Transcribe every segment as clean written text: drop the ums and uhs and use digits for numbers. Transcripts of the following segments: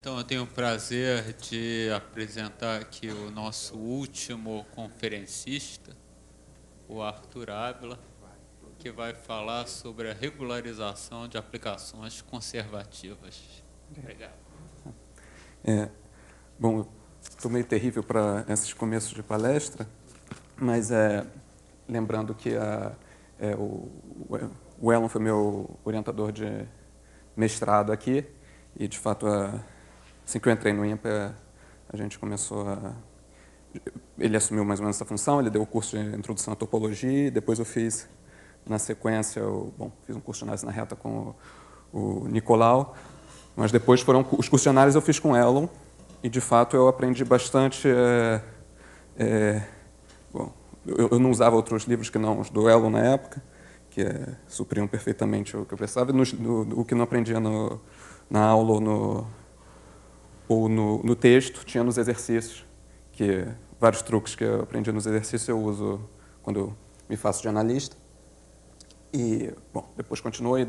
Então, eu tenho o prazer de apresentar aqui o nosso último conferencista, o Arthur Ávila, que vai falar sobre a regularização de aplicações conservativas. Obrigado. Bom, estou meio terrível para esses começos de palestra, mas lembrando que o Elon foi meu orientador de mestrado aqui, e, de fato, assim que eu entrei no INPE, a gente começou a... Ele assumiu mais ou menos essa função, ele deu o curso de Introdução à Topologia, e depois eu fiz, na sequência, fiz um curso de análise na reta com o Nicolau, mas depois foram os cursos de análise eu fiz com o Elon, e, de fato, eu aprendi bastante... eu não usava outros livros que não os do Elon na época, que supriam perfeitamente o que eu precisava, e o que não aprendia na aula ou no texto, tinha nos exercícios, que vários truques que eu aprendi nos exercícios eu uso quando eu me faço de analista. E, bom, depois continuei,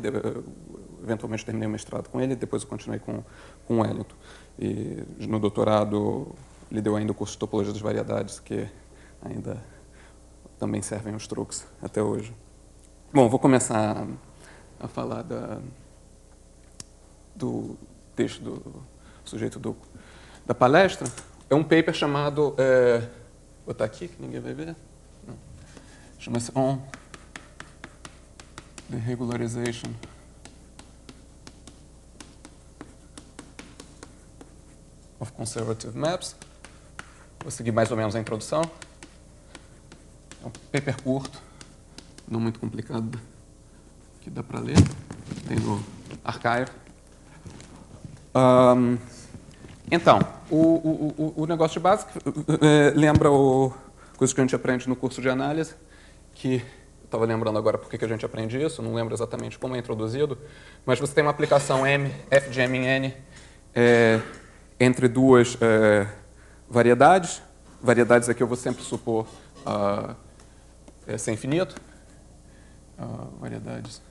eventualmente terminei o mestrado com ele, depois eu continuei com o Wellington. E no doutorado, ele deu ainda o curso de Topologia das Variedades, que ainda também servem os truques até hoje. Bom, vou começar a falar do texto do sujeito da palestra. É um paper chamado... vou botar aqui, que ninguém vai ver. Chama-se On the Regularization of Conservative Maps. Vou seguir mais ou menos a introdução. É um paper curto, não muito complicado, que dá para ler. Tem no Archive. Então, o negócio de base lembra coisas que a gente aprende no curso de análise, que eu estava lembrando agora por que a gente aprende isso, não lembro exatamente como é introduzido, mas você tem uma aplicação f de M em N entre duas variedades. Variedades aqui eu vou sempre supor sem infinito. Variedades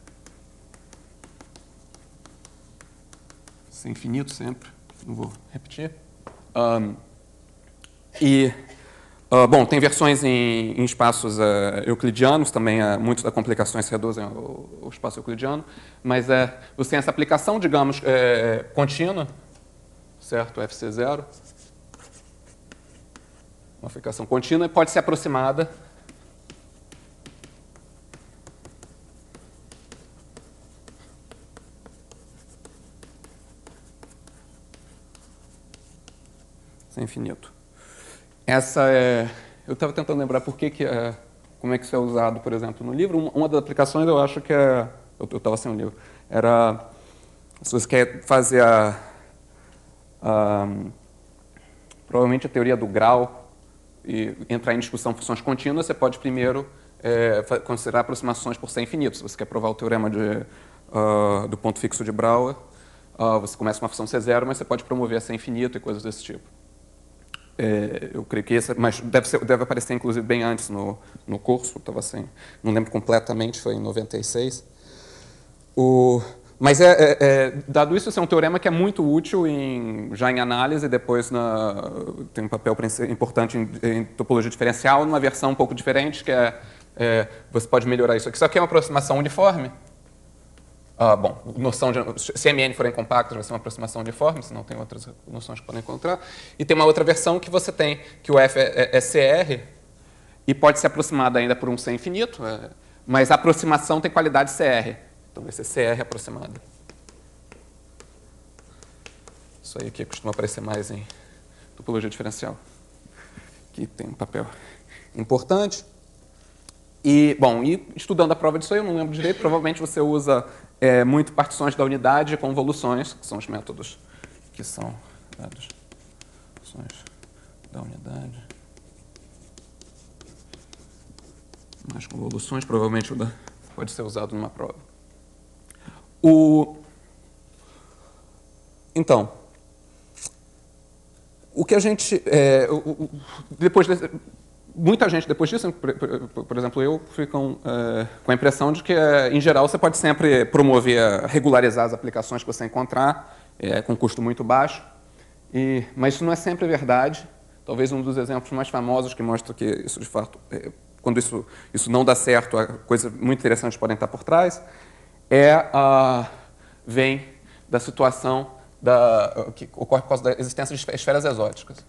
sem infinito sempre, não vou repetir. Bom, tem versões em espaços euclidianos, também muitas das complicações se reduzem ao espaço euclidiano, mas você tem essa aplicação, digamos, contínua, certo? FC0, uma aplicação contínua, e pode ser aproximada sem infinito. Essa eu estava tentando lembrar como é que isso é usado, por exemplo, no livro. Uma das aplicações, eu acho que eu estava sem o livro, era se você quer fazer provavelmente a teoria do grau e entrar em discussão funções contínuas, você pode primeiro considerar aproximações por ser infinito. Se você quer provar o teorema do ponto fixo de Brouwer, você começa com uma função C0, mas você pode promover a ser infinito e coisas desse tipo. Eu creio que mas deve aparecer, inclusive, bem antes no curso, estava assim, não lembro completamente, foi em 96. Mas, dado isso, é um teorema que é muito útil já em análise, depois tem um papel importante em topologia diferencial, numa versão um pouco diferente, que você pode melhorar isso aqui. Isso aqui é uma aproximação uniforme. Se MN forem compactos, vai ser uma aproximação uniforme, senão tem outras noções que podem encontrar. E tem uma outra versão que você tem, que o F é CR, e pode ser aproximada ainda por um C infinito, mas a aproximação tem qualidade CR. Então vai ser CR aproximada. Isso aí que costuma aparecer mais em topologia diferencial, que tem um papel importante. E estudando a prova disso aí, eu não lembro direito, provavelmente você usa muito partições da unidade com convoluções, que são os métodos que são dados. Partições da unidade. Mais convoluções, provavelmente pode ser usado numa prova. Então, o que a gente... depois muita gente, depois disso, por exemplo, eu fico com a impressão de que, em geral, você pode sempre promover, regularizar as aplicações que você encontrar, com custo muito baixo, mas isso não é sempre verdade. Talvez um dos exemplos mais famosos que mostra que isso, de fato, quando isso não dá certo, coisas muito interessantes podem estar por trás, vem da situação que ocorre por causa da existência de esferas exóticas.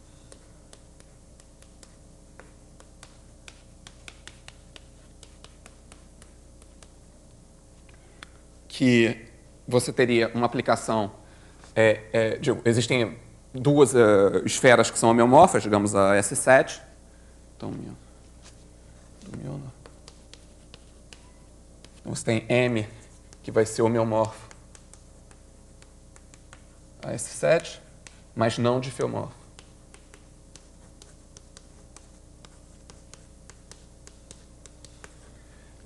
Que você teria uma aplicação, existem duas esferas que são homeomorfas, digamos a S7. Então, você tem M, que vai ser homeomorfo a S7, mas não difiomorfo.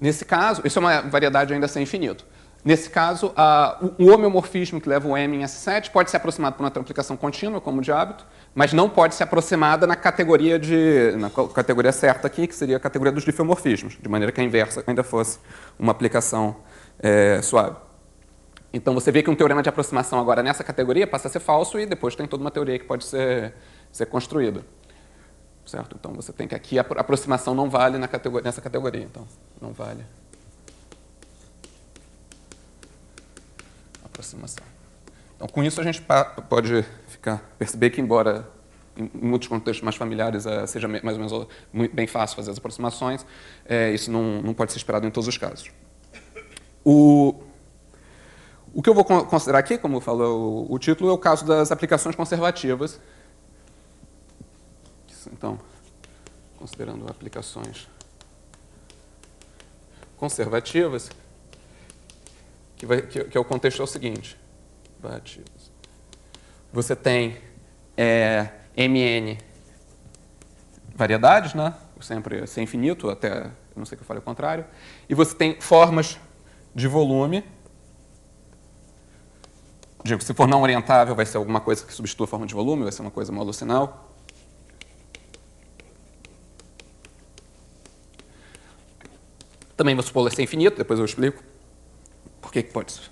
Nesse caso, isso é uma variedade ainda sem infinito. Nesse caso, o homeomorfismo que leva o M em S7 pode ser aproximado por uma aplicação contínua, como de hábito, mas não pode ser aproximada na categoria certa aqui, que seria a categoria dos difiomorfismos, de maneira que a inversa ainda fosse uma aplicação suave. Então, você vê que um teorema de aproximação agora nessa categoria passa a ser falso e depois tem toda uma teoria que pode ser construída. Certo? Então, você tem que aqui a aproximação não vale nessa categoria. Então, não vale aproximação. Então, com isso, a gente pode perceber que, embora em muitos contextos mais familiares seja mais ou menos bem fácil fazer as aproximações, isso não pode ser esperado em todos os casos. O que eu vou considerar aqui, como falou o título, é o caso das aplicações conservativas. Então, considerando aplicações conservativas, que é o contexto é o seguinte. Você tem Mn variedades, né? Sempre sem infinito, até, eu não sei que eu falei o contrário. E você tem formas de volume. Digo, se for não orientável, vai ser alguma coisa que substitua a forma de volume, vai ser uma coisa módulo sinal. Também vou supor ser infinito, depois eu explico por que pode ser,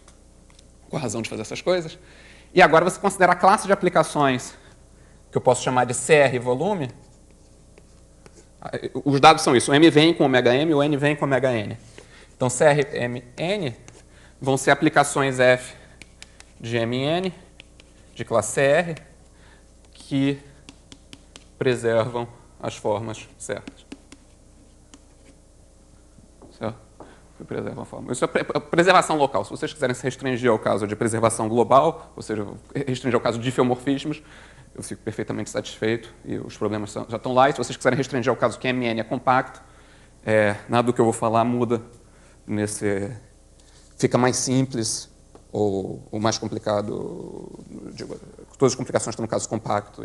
qual a razão de fazer essas coisas. E agora você considera a classe de aplicações que eu posso chamar de CR volume. Os dados são isso, o M vem com ômega M, o N vem com ômega N. Então, CRMN vão ser aplicações F de MN, de classe CR, que preservam as formas certas. Certo? Preserva a forma. Isso é preservação local. Se vocês quiserem se restringir ao caso de preservação global, ou seja, restringir ao caso de difiomorfismos, eu fico perfeitamente satisfeito e os problemas já estão lá. E se vocês quiserem restringir ao caso que MN é compacto, nada do que eu vou falar muda. Fica mais simples ou mais complicado. Digo, todas as complicações estão no caso compacto.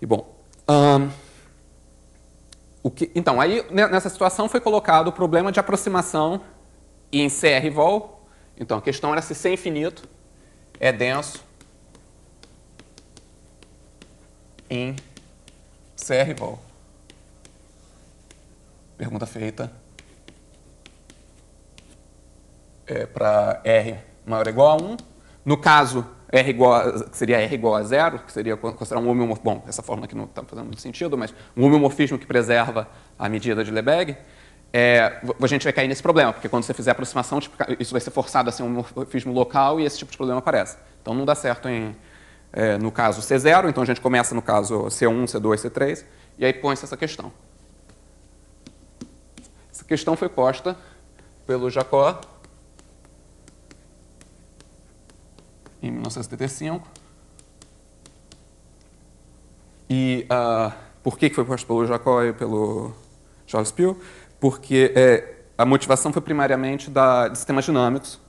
Bom. Então, aí nessa situação foi colocado o problema de aproximação em CR-vol. Então, a questão era se C infinito é denso em CR-vol. Pergunta feita para R maior ou igual a 1. No caso, seria R igual a 0, que seria considerar um homeomorfismo. Bom, essa fórmula aqui não está fazendo muito sentido, mas um homeomorfismo que preserva a medida de Lebesgue. A gente vai cair nesse problema, porque quando você fizer a aproximação, isso vai ser forçado a ser um homeomorfismo local e esse tipo de problema aparece. Então, não dá certo no caso C0, então a gente começa no caso C1, C2, C3, e aí põe-se essa questão. Essa questão foi posta pelo Jacob em 1975. E por que foi posto pelo Jacob e pelo Charles Peale? Porque a motivação foi primariamente de sistemas dinâmicos.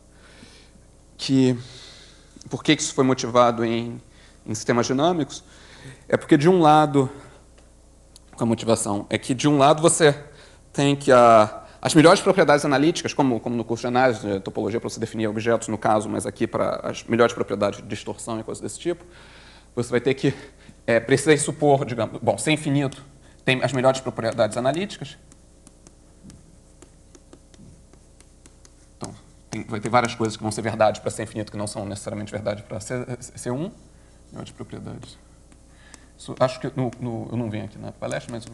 Por que isso foi motivado em sistemas dinâmicos? É porque, de um lado, a motivação é que, de um lado, você tem que as melhores propriedades analíticas, como no curso de análise, de topologia para você definir objetos, no caso, mas aqui para as melhores propriedades de distorção e coisas desse tipo, você vai ter que precisar supor, digamos, bom, ser infinito tem as melhores propriedades analíticas. Então, vai ter várias coisas que vão ser verdade para C infinito que não são necessariamente verdade para C1. Melhores propriedades. Isso, acho que eu não venho aqui na palestra, mas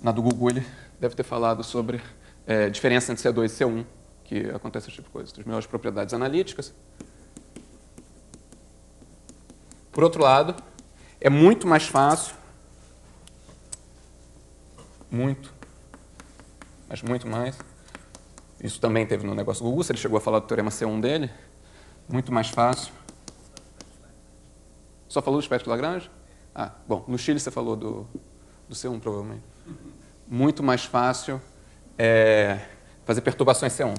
na do Google ele deve ter falado sobre diferença entre C2 e C1, que acontece esse tipo de coisa. As melhores propriedades analíticas. Por outro lado, é muito mais fácil, mas muito mais. Isso também teve no negócio do Google, ele chegou a falar do teorema C1 dele. Muito mais fácil. Só falou do espectro de Lagrange? Ah, bom, no Chile você falou do C1, provavelmente. Muito mais fácil fazer perturbações C1.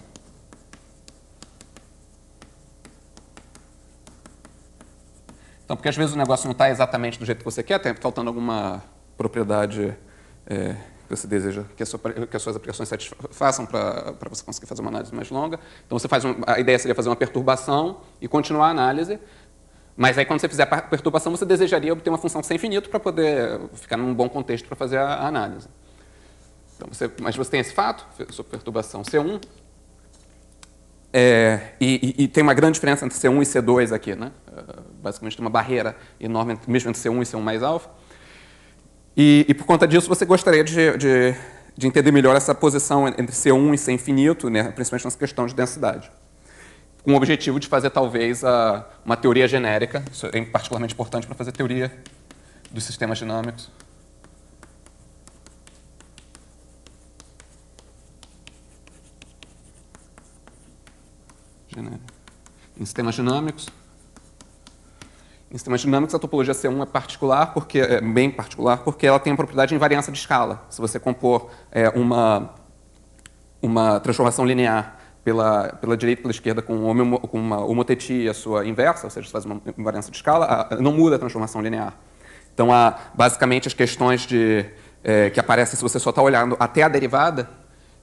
Então, porque às vezes o negócio não está exatamente do jeito que você quer, está faltando alguma propriedade que você deseja que as suas aplicações satisfaçam para você conseguir fazer uma análise mais longa. Então, a ideia seria fazer uma perturbação e continuar a análise. Mas aí, quando você fizer a perturbação, você desejaria obter uma função sem infinito para poder ficar num bom contexto para fazer a análise. Então, mas você tem esse fato, sua perturbação C1, e tem uma grande diferença entre C1 e C2 aqui, né? Basicamente tem uma barreira enorme, mesmo entre C1 e C1 mais alfa. E por conta disso, você gostaria de entender melhor essa posição entre C1 e C infinito, né? Principalmente nessa questão de densidade. Com o objetivo de fazer, talvez, uma teoria genérica. Isso é particularmente importante para fazer teoria dos sistemas dinâmicos. Em sistemas dinâmicos. Em sistemas dinâmicos, a topologia C1 é particular, bem particular, porque ela tem a propriedade de invariância de escala. Se você compor uma transformação linear pela direita e pela esquerda com uma homotetia e a sua inversa, ou seja, você faz uma invariância de escala, não muda a transformação linear. Então, basicamente, as questões que aparecem se você só está olhando até a derivada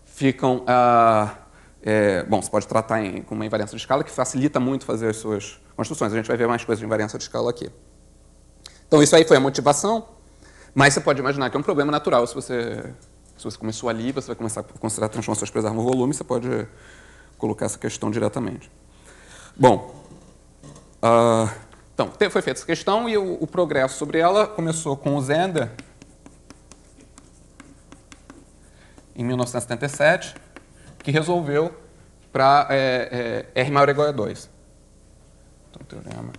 ficam... bom, você pode tratar com uma invariância de escala que facilita muito fazer as suas construções. A gente vai ver mais coisas de invariância de escala aqui. Então, isso aí foi a motivação, mas você pode imaginar que é um problema natural. Se você começou ali, você vai começar a considerar transformações para no volume, você pode colocar essa questão diretamente. Bom, então, foi feita essa questão e o progresso sobre ela começou com o Zender, em 1977, que resolveu para R maior ou igual a 2. Então, teorema.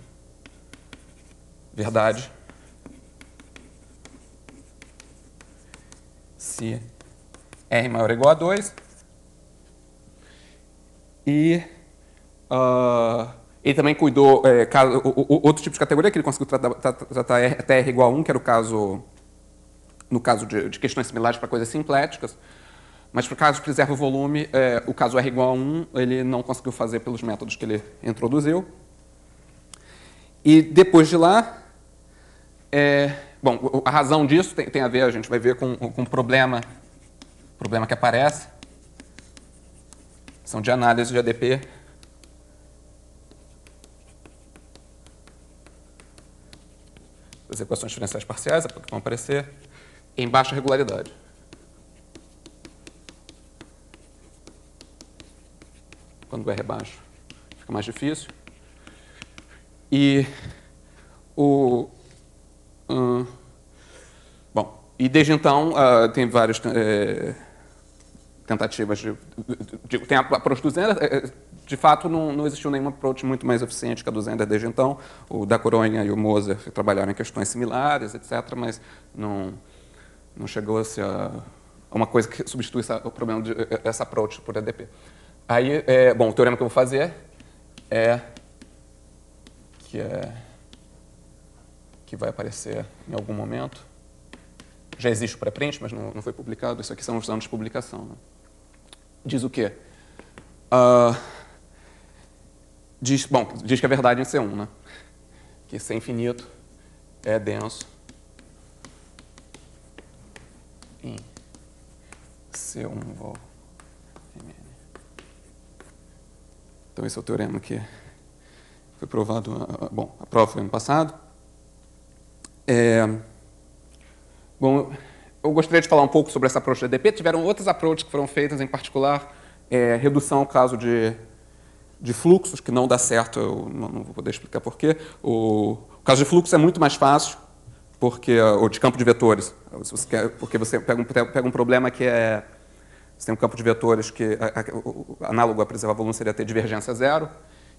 Verdade. Se R maior ou igual a 2. E ele também cuidou, outro tipo de categoria que ele conseguiu tratar até R igual a 1, que era o caso, no caso de questões similares para coisas simpléticas. Mas para o caso que preserva o volume, o caso R igual a 1, ele não conseguiu fazer pelos métodos que ele introduziu. E depois de lá, bom, a razão disso tem a ver, a gente vai ver com um problema que aparece. São de análise de ADP. As equações diferenciais parciais que vão aparecer em baixa regularidade. Quando o R é baixo, fica mais difícil. E bom, e desde então tem várias tentativas tem a approach do Zender. De fato, não existiu nenhuma approach muito mais eficiente que a do Zender desde então. O da Coronha e o Moser trabalharam em questões similares, etc., mas não chegou a ser uma coisa que substitui o problema dessa approach por ADP. Aí, bom, o teorema que eu vou fazer que vai aparecer em algum momento. Já existe o pré-print, mas não foi publicado. Isso aqui são os anos de publicação. Né? Diz o quê? Diz que é verdade em C1, né? Que C infinito é denso em C1 vol Mn. Então, esse é o teorema que foi provado, bom, a prova foi ano passado. Bom, eu gostaria de falar um pouco sobre essa approach de EDP. Tiveram outras approaches que foram feitas, em particular, redução ao caso de fluxos, que não dá certo, eu não vou poder explicar porquê. O caso de fluxo é muito mais fácil, ou de campo de vetores, porque você pega um problema que é... Você tem um campo de vetores que, análogo a preservar volume, seria ter divergência zero,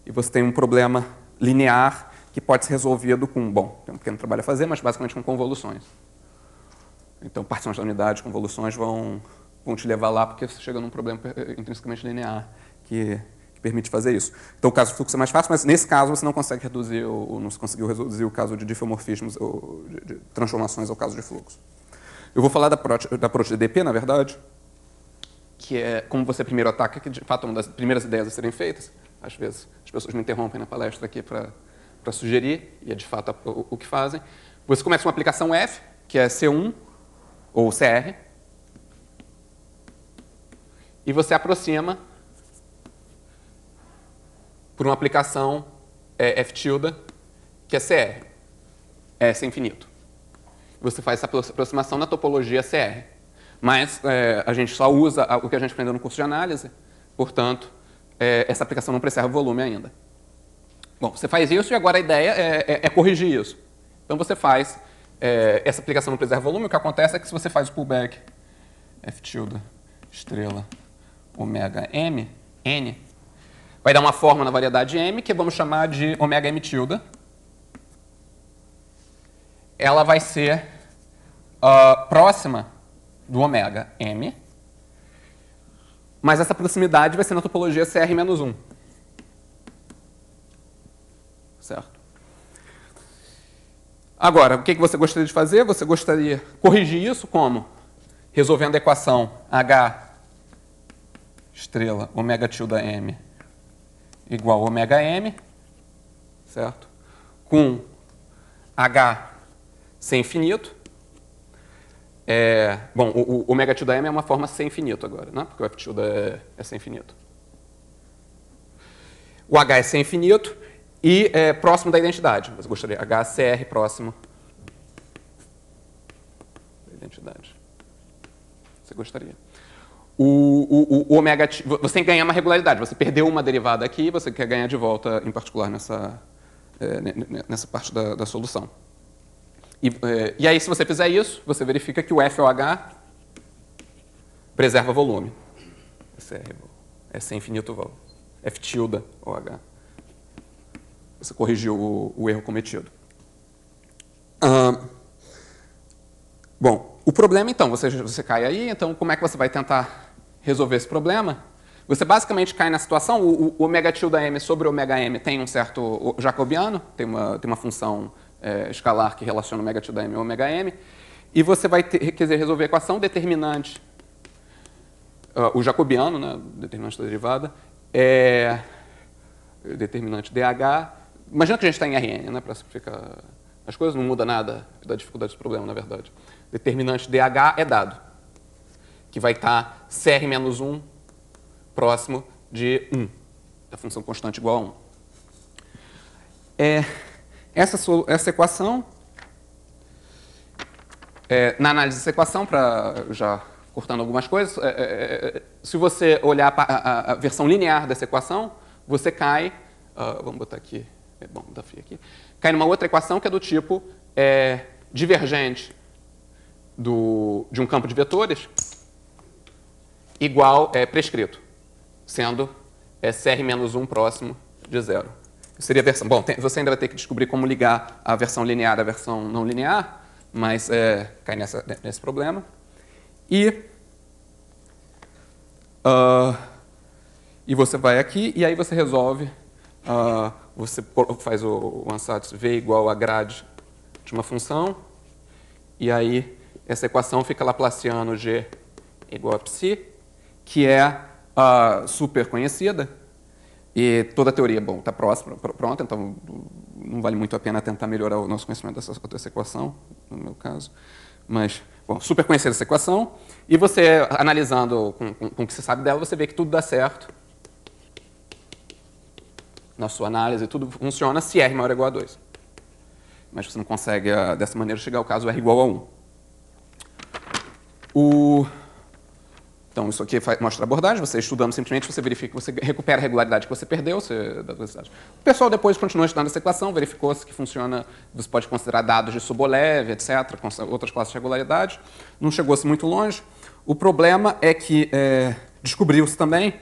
e você tem um problema linear que pode ser resolvido com, bom, tem um pequeno trabalho a fazer, mas basicamente com convoluções. Então, partições da unidade, convoluções vão te levar lá, porque você chega num problema intrinsecamente linear que permite fazer isso. Então, o caso de fluxo é mais fácil, mas nesse caso você não consegue reduzir, ou não se conseguiu reduzir o caso de diffeomorfismos ou de transformações ao caso de fluxo. Eu vou falar da approach de EDP, na verdade, que é como você primeiro ataca, que de fato é uma das primeiras ideias a serem feitas. Às vezes as pessoas me interrompem na palestra aqui para sugerir, e é de fato o que fazem. Você começa uma aplicação F, que é C1 ou CR, e você aproxima por uma aplicação F tilde, que é CR, S infinito. Você faz essa aproximação na topologia CR. Mas a gente só usa o que a gente aprendeu no curso de análise, portanto, essa aplicação não preserva volume ainda. Bom, você faz isso e agora a ideia é corrigir isso. Então você faz essa aplicação não preserva volume, o que acontece é que se você faz o pullback F tilde, estrela, omega M, N, vai dar uma forma na variedade M que vamos chamar de omega M tilde. Ela vai ser próxima do ômega M, mas essa proximidade vai ser na topologia CR-1. Certo? Agora, o que você gostaria de fazer? Você gostaria de corrigir isso como? Resolvendo a equação H estrela omega tilde M igual a omega M, certo? Com H sem infinito. Bom, o omega tilde M é uma forma sem infinito agora, né? Porque o F tilde é sem infinito. O H é sem infinito e é próximo da identidade. Você gostaria HCR próximo da identidade. Você gostaria. O omega, você tem que ganhar uma regularidade. Você perdeu uma derivada aqui, você quer ganhar de volta, em particular, nessa parte da solução. E aí, se você fizer isso, você verifica que o F ou H preserva volume. É sem infinito volume. F tilde ou H. Você corrigiu o erro cometido. Bom, o problema, então, você cai aí, então como é que você vai tentar resolver esse problema? Você basicamente cai na situação, o omega tilde M sobre o omega M tem um certo jacobiano, tem uma função escalar que relaciona omega tilde M e omega M, e você vai quer resolver a equação determinante, o jacobiano, né, determinante da derivada, determinante DH. Imagina que a gente está em Rn, né, para simplificar as coisas, não muda nada da dificuldade do problema, na verdade. Determinante DH é dado, que vai estar CR-1 próximo de 1, da função constante igual a 1. Essa equação, na análise dessa equação, para já cortando algumas coisas, se você olhar a versão linear dessa equação, você cai, vamos botar aqui, bom, desafio aqui, cai numa outra equação que é do tipo divergente de um campo de vetores igual prescrito, sendo CR-1 próximo de zero. Seria a versão. Bom, você ainda vai ter que descobrir como ligar a versão linear à versão não linear, mas cai nesse problema. E você vai aqui e aí você resolve. Você faz o ansatz V igual a grade de uma função. E aí essa equação fica laplaciano G igual a psi, que é super conhecida. E toda a teoria, bom, está pronta, então não vale muito a pena tentar melhorar o nosso conhecimento dessa equação, no meu caso. Mas, bom, super conhecer essa equação, e você, analisando com o que você sabe dela, você vê que tudo dá certo. Na sua análise, tudo funciona se R maior ou igual a 2. Mas você não consegue, dessa maneira, chegar ao caso R igual a 1. Então, isso aqui mostra a abordagem. Você estudando simplesmente, você verifica, você recupera a regularidade que você perdeu da velocidade. O pessoal depois continuou estudando essa equação, verificou se que funciona, você pode considerar dados de Sobolev, etc., com outras classes de regularidade. Não chegou-se muito longe. O problema é que descobriu-se também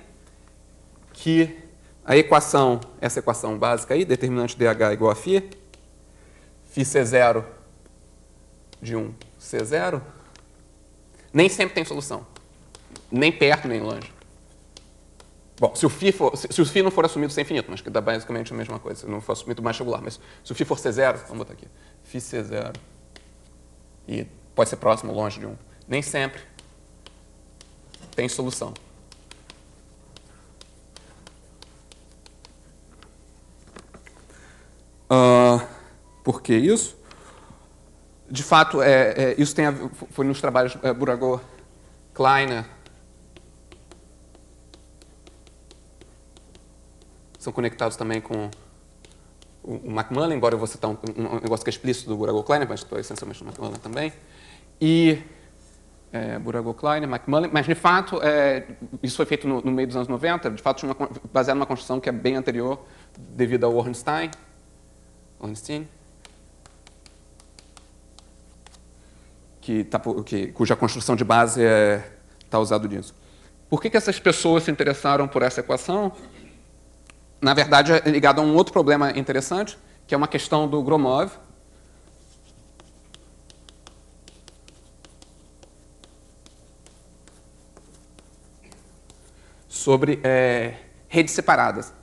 que a equação, essa equação básica aí, determinante dH igual a φ C0 de 1, C0, nem sempre tem solução. Nem perto, nem longe. Bom, se o φ não for assumido sem infinito, mas que dá basicamente a mesma coisa, se não for assumido mais regular, mas se o φ for C0, vamos botar aqui, φ C0, e pode ser próximo ou longe de 1, nem sempre tem solução. Por que isso? De fato, isso foi nos trabalhos Burago, Kleiner, são conectados também com o McMullen, embora eu vou citar um negócio que é explícito do Burago Kleiner, mas estou essencialmente no McMullen também. E Burago Kleiner, McMullen, mas de fato, isso foi feito no meio dos anos 90, de fato, baseado numa construção que é bem anterior, devido ao Ornstein, cuja construção de base está usado nisso. Por que essas pessoas se interessaram por essa equação? Na verdade, é ligado a um outro problema interessante, que é uma questão do Gromov. Sobre redes separadas.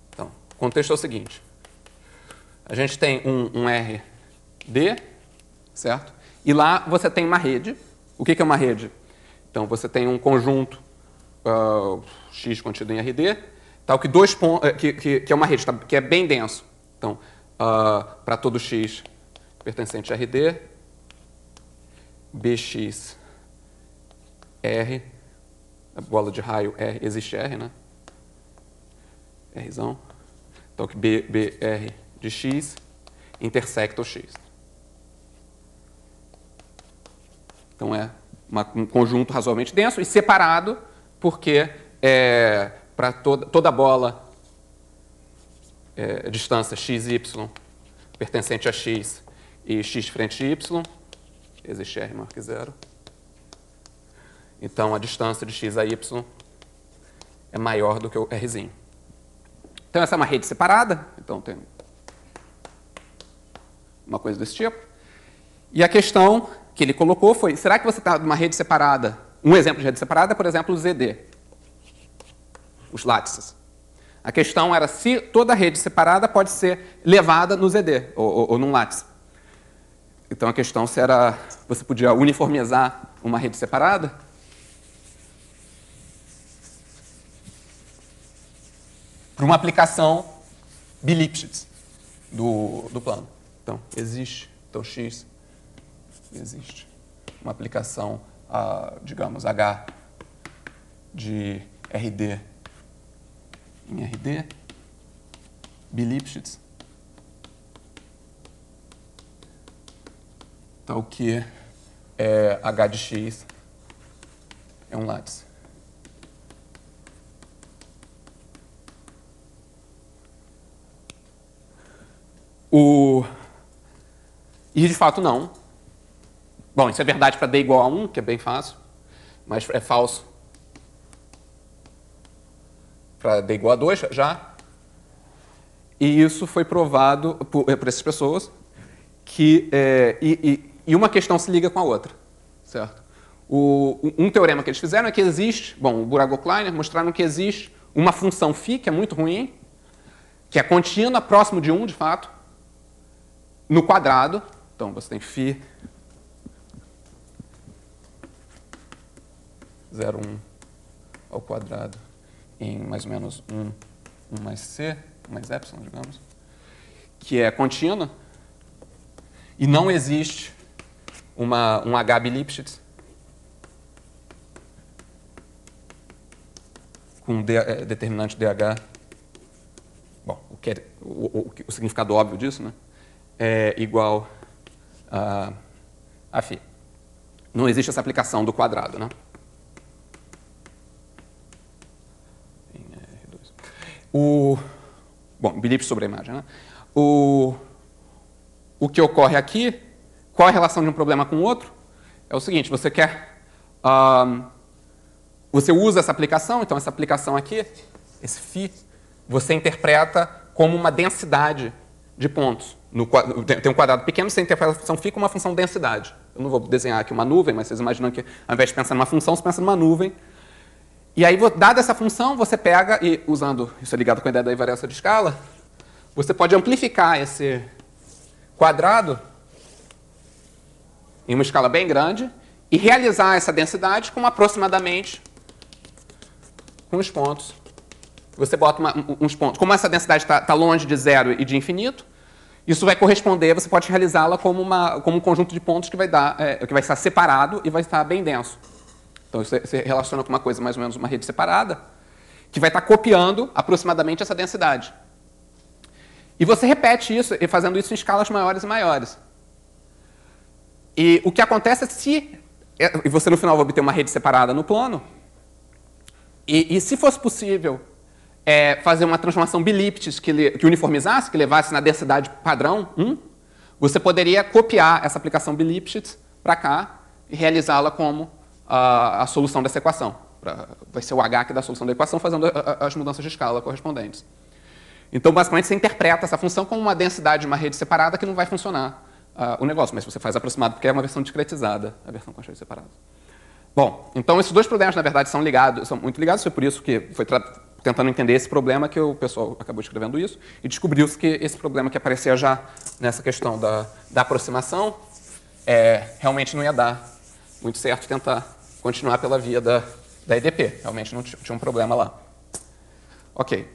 Então, o contexto é o seguinte. A gente tem um RD, certo? E lá você tem uma rede. O que é uma rede? Então, você tem um conjunto X contido em RD, tal que que é uma rede que é bem denso. Então, para todo X pertencente a RD, BX R, a bola de raio R, existe R, né? Rzão. Então, que BR de X intersecta o X. Então, é um conjunto razoavelmente denso e separado porque para toda bola distância XY pertencente a X e X frente a Y, existe R maior que zero. Então, a distância de X a Y é maior do que o Rzinho. Então, essa é uma rede separada. Então, tem uma coisa desse tipo. E a questão que ele colocou foi, será que você está numa rede separada? Um exemplo de rede separada é, por exemplo, o ZD. Os látices. A questão era se toda rede separada pode ser levada no ZD, ou num látice. Então, a questão se era, você podia uniformizar uma rede separada? Para uma aplicação bi-Lipschitz do plano. Então, existe. Então, X existe. Uma aplicação, digamos, H de RD em RD, bi-Lipschitz, tal que H de X é um látice. E, de fato, não. Bom, isso é verdade para D igual a 1, que é bem fácil, mas é falso para D igual a 2 já. E isso foi provado por essas pessoas, e uma questão se liga com a outra, certo? Um teorema que eles fizeram é que existe, bom, o Burago-Kleiner mostraram que existe uma função φ, que é muito ruim, que é contínua, próximo de 1, de fato, no quadrado. Então, você tem φ 0,1 ao quadrado em mais ou menos 1 mais c, mais epsilon, digamos, que é contínua, e não existe um H bi-Lipschitz com determinante dH. Bom, o significado óbvio disso, né, é igual a φ. Não existe essa aplicação do quadrado, né? Bom, bilipse sobre a imagem, né? O que ocorre aqui, qual a relação de um problema com o outro? É o seguinte, você quer... você usa essa aplicação, então essa aplicação aqui, esse φ, você interpreta como uma densidade de pontos. Tem um quadrado pequeno, você interpreta a função φ como uma função densidade. Eu não vou desenhar aqui uma nuvem, mas vocês imaginam que ao invés de pensar numa função, você pensa numa nuvem. E aí, dada essa função, você pega e, usando, isso é ligado com a ideia da invariância de escala, você pode amplificar esse quadrado em uma escala bem grande e realizar essa densidade com aproximadamente com os pontos. Você bota uns pontos. Como essa densidade está longe de zero e de infinito, isso vai corresponder, você pode realizá-la como um conjunto de pontos que vai estar separado e vai estar bem denso. Então, você relaciona com uma coisa, mais ou menos uma rede separada, que vai estar copiando aproximadamente essa densidade. E você repete isso, fazendo isso em escalas maiores e maiores. E o que acontece é se você, no final, vai obter uma rede separada no plano, e se fosse possível fazer uma transformação biliptis que uniformizasse, que levasse na densidade padrão 1, você poderia copiar essa aplicação biliptis para cá e realizá-la como a solução dessa equação. Vai ser o H que dá a solução da equação, fazendo as mudanças de escala correspondentes. Então, basicamente, você interpreta essa função como uma densidade de uma rede separada que não vai funcionar o negócio, mas você faz aproximado porque é uma versão discretizada, a versão com as redes separadas. Bom, então esses dois problemas, na verdade, são muito ligados, foi por isso que foi tentando entender esse problema que o pessoal acabou escrevendo isso, e descobriu-se que esse problema que aparecia já nessa questão da aproximação realmente não ia dar muito certo tentar continuar pela via da EDP. Realmente não tinha um problema lá. Ok.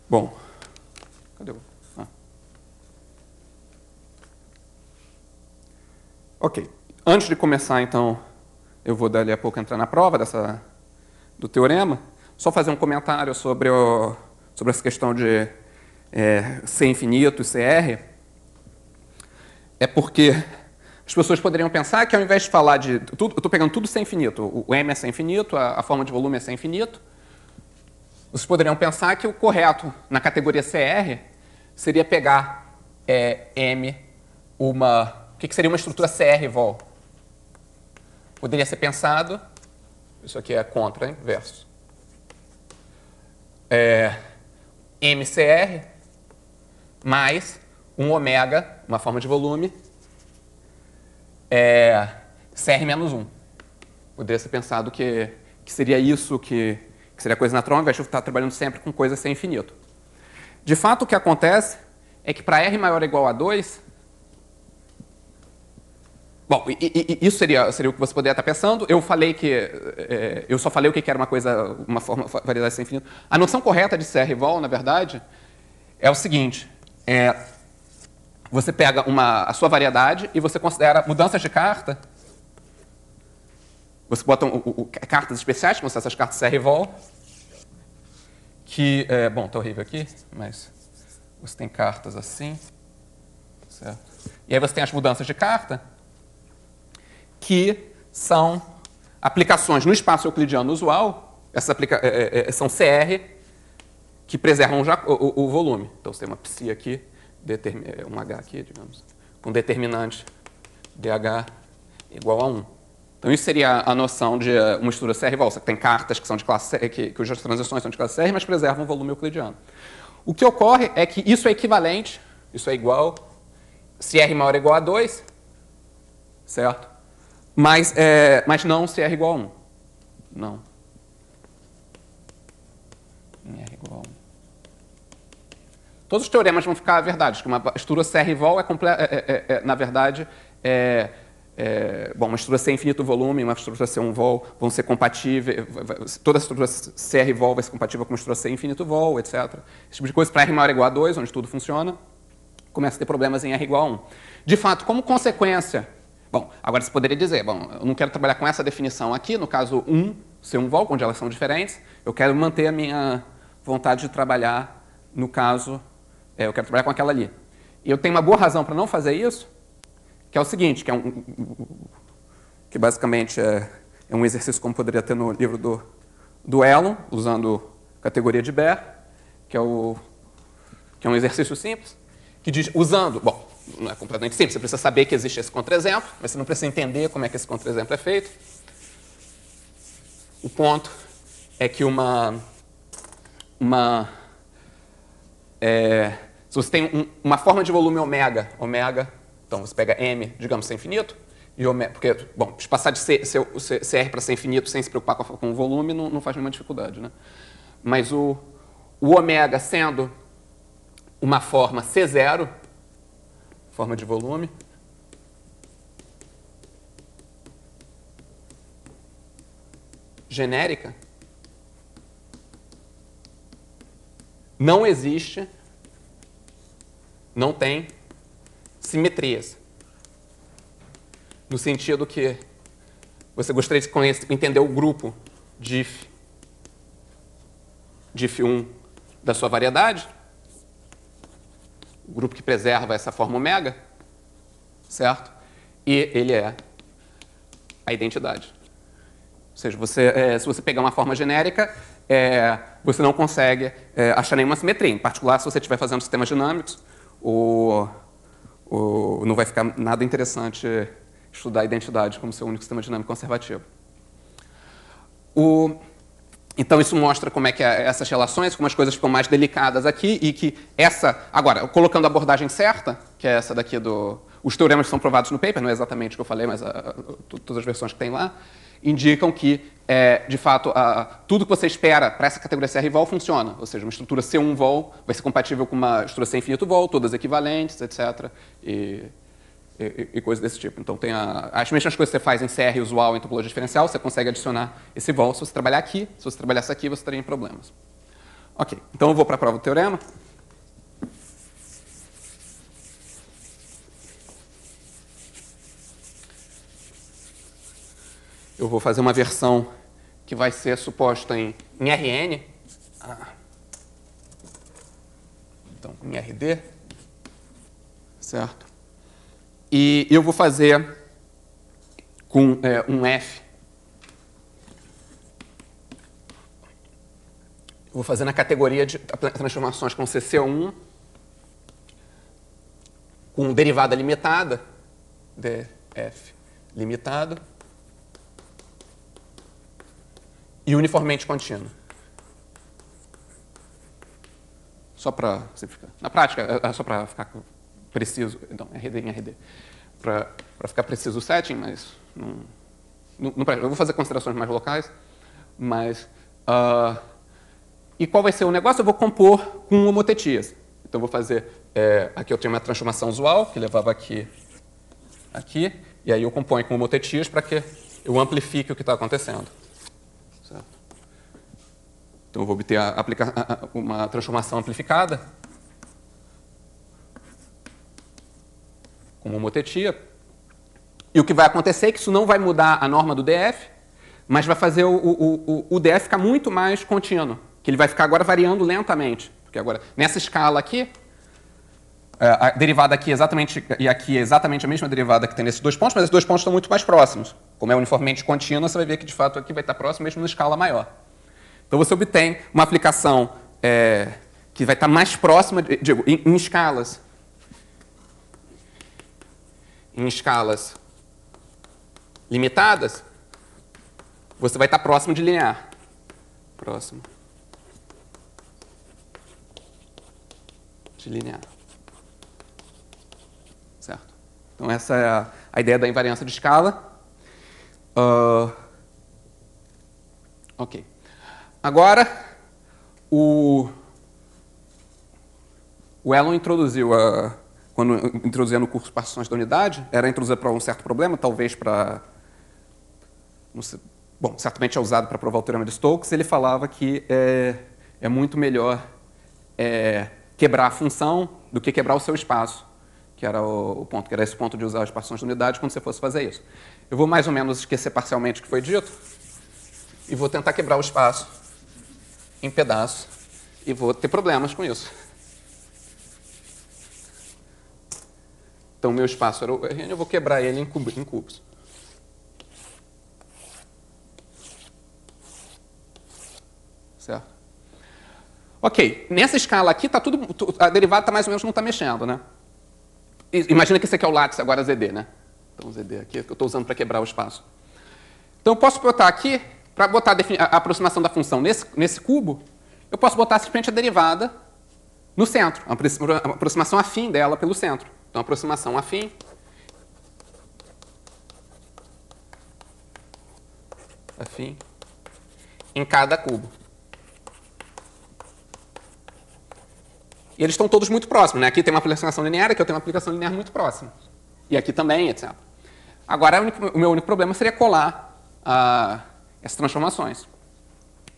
Bom. Cadê o... Ok. Antes de começar, então, eu vou dali a pouco entrar na prova do teorema. Só fazer um comentário sobre essa questão de C infinito e CR. É porque as pessoas poderiam pensar que, ao invés de falar de... eu estou pegando tudo C infinito. O M é C infinito, a forma de volume é C infinito. Vocês poderiam pensar que o correto na categoria CR seria pegar M, o que seria uma estrutura CR-vol. Poderia ser pensado... Isso aqui é contra, hein? Versus. MCR mais um ômega, uma forma de volume, CR menos 1. Poderia ser pensado que seria isso, que seria coisa natural, ao invés de eu estar trabalhando sempre com coisa sem infinito. De fato, o que acontece é que para R maior ou igual a 2... Bom, isso seria o que você poderia estar pensando. Eu falei eu só falei o que era uma forma variedade sem infinito. A noção correta de CR-vol, na verdade, é o seguinte. Você pega a sua variedade e você considera mudanças de carta. Você bota cartas especiais, como são essas cartas CR-vol, que... bom, está horrível aqui, mas você tem cartas assim. Certo? E aí você tem as mudanças de carta, que são aplicações no espaço euclidiano usual, essas são CR, que preservam o volume. Então, você tem uma psi aqui, um H aqui, digamos, com determinante DH igual a 1. Então, isso seria a noção de uma estrutura CR-vol. Você tem cartas que são de classe CR, cujas transições são de classe CR, mas preservam o volume euclidiano. O que ocorre é que isso é equivalente, isso é igual, se R maior ou igual a 2, certo? Mas não se R igual a 1. Não. Em R igual a 1. Todos os teoremas vão ficar verdade, que uma estrutura CR-vol na verdade, uma estrutura C infinito volume, uma estrutura C1-vol vão ser compatíveis, toda a estrutura CR-vol vai ser compatível com uma estrutura C infinito vol, etc. Esse tipo de coisa, para R maior ou igual a 2, onde tudo funciona, começa a ter problemas em R igual a 1. De fato, como consequência... Bom, agora você poderia dizer, eu não quero trabalhar com essa definição aqui, no caso 1, C1-vol, onde elas são diferentes, eu quero manter a minha vontade de trabalhar no caso eu quero trabalhar com aquela ali. E eu tenho uma boa razão para não fazer isso, que é o seguinte, que basicamente é um exercício como poderia ter no livro do Elon, usando categoria de Baire, que é um exercício simples, que diz, usando, bom, não é completamente simples, você precisa saber que existe esse contra-exemplo, mas você não precisa entender como é que esse contra-exemplo é feito. O ponto é que se você tem uma forma de volume ômega, então você pega M, digamos, ser infinito, e ômega, porque, bom, passar de CR para ser infinito sem se preocupar com o volume não faz nenhuma dificuldade, né? Mas o ômega sendo uma forma C0, forma de volume, genérica, não existe, não tem simetrias. No sentido que você gostaria de entender o grupo diff1 da sua variedade, o grupo que preserva essa forma ômega, certo? E ele é a identidade. Ou seja, se você pegar uma forma genérica, você não consegue achar nenhuma simetria. Em particular, se você estiver fazendo sistemas dinâmicos, não vai ficar nada interessante estudar a identidade como seu único sistema dinâmico conservativo. Então, isso mostra como é que essas relações, como as coisas ficam mais delicadas aqui e que agora, colocando a abordagem certa, que é essa daqui os teoremas que são provados no paper, não é exatamente o que eu falei, mas todas as versões que tem lá, indicam que, de fato, tudo que você espera para essa categoria CR vol funciona. Ou seja, uma estrutura C1 vol vai ser compatível com uma estrutura C infinito vol, todas equivalentes, etc. E coisas desse tipo. Então, tem as mesmas coisas que você faz em CR usual em topologia diferencial, você consegue adicionar esse vol. Se você trabalhar aqui, se você trabalhasse aqui, você estaria em problemas. Ok, então eu vou para a prova do teorema. Eu vou fazer uma versão que vai ser suposta em Rn. Então, em Rd. Certo? E eu vou fazer com um F. Eu vou fazer na categoria de transformações com CC1, com derivada limitada, df limitado, e uniformemente contínuo. Só para simplificar. Na prática, só para ficar preciso, então, RD em RD. Para ficar preciso o setting, mas eu vou fazer considerações mais locais, mas... e qual vai ser o negócio? Eu vou compor com homotetias. Então, eu vou fazer... aqui eu tenho uma transformação usual, que levava aqui, e aí eu componho com homotetias para que eu amplifique o que está acontecendo. Certo? Então, eu vou obter uma transformação amplificada com uma homotetia. E o que vai acontecer é que isso não vai mudar a norma do DF, mas vai fazer o DF ficar muito mais contínuo, que ele vai ficar agora variando lentamente. Porque agora, nessa escala aqui, a derivada aqui e aqui é exatamente a mesma derivada que tem nesses dois pontos, mas esses dois pontos estão muito mais próximos. Como é uniformemente contínua, você vai ver que, de fato, aqui vai estar próximo mesmo na escala maior. Então, você obtém uma aplicação que vai estar mais próxima, digo, em escalas limitadas, você vai estar próximo de linear. Próximo de linear. Certo? Então, essa é a ideia da invariância de escala. Ok. Agora, o Elon introduziu, quando introduzia no curso partições da unidade, era introduzida para um certo problema, talvez para... Bom, certamente é usado para provar o teorema de Stokes. Ele falava que é muito melhor quebrar a função do que quebrar o seu espaço, que era o ponto, que era esse ponto de usar as partições da unidade quando você fosse fazer isso. Eu vou mais ou menos esquecer parcialmente o que foi dito e vou tentar quebrar o espaço em pedaços e vou ter problemas com isso. Então, o meu espaço era o Rn, eu vou quebrar ele em cubos. Certo? Ok, nessa escala aqui, tá tudo, a derivada tá mais ou menos não está mexendo, né? Imagina que esse aqui é o látice, agora ZD, né? Então, ZD aqui, que eu estou usando para quebrar o espaço. Então, eu posso botar aqui, para botar a aproximação da função nesse cubo, eu posso botar simplesmente a derivada no centro, a aproximação afim dela pelo centro. Então, aproximação afim em cada cubo. E eles estão todos muito próximos, né? Aqui tem uma aplicação linear, aqui eu tenho uma aplicação linear muito próxima. E aqui também, etc. Agora, o meu único problema seria colar essas transformações.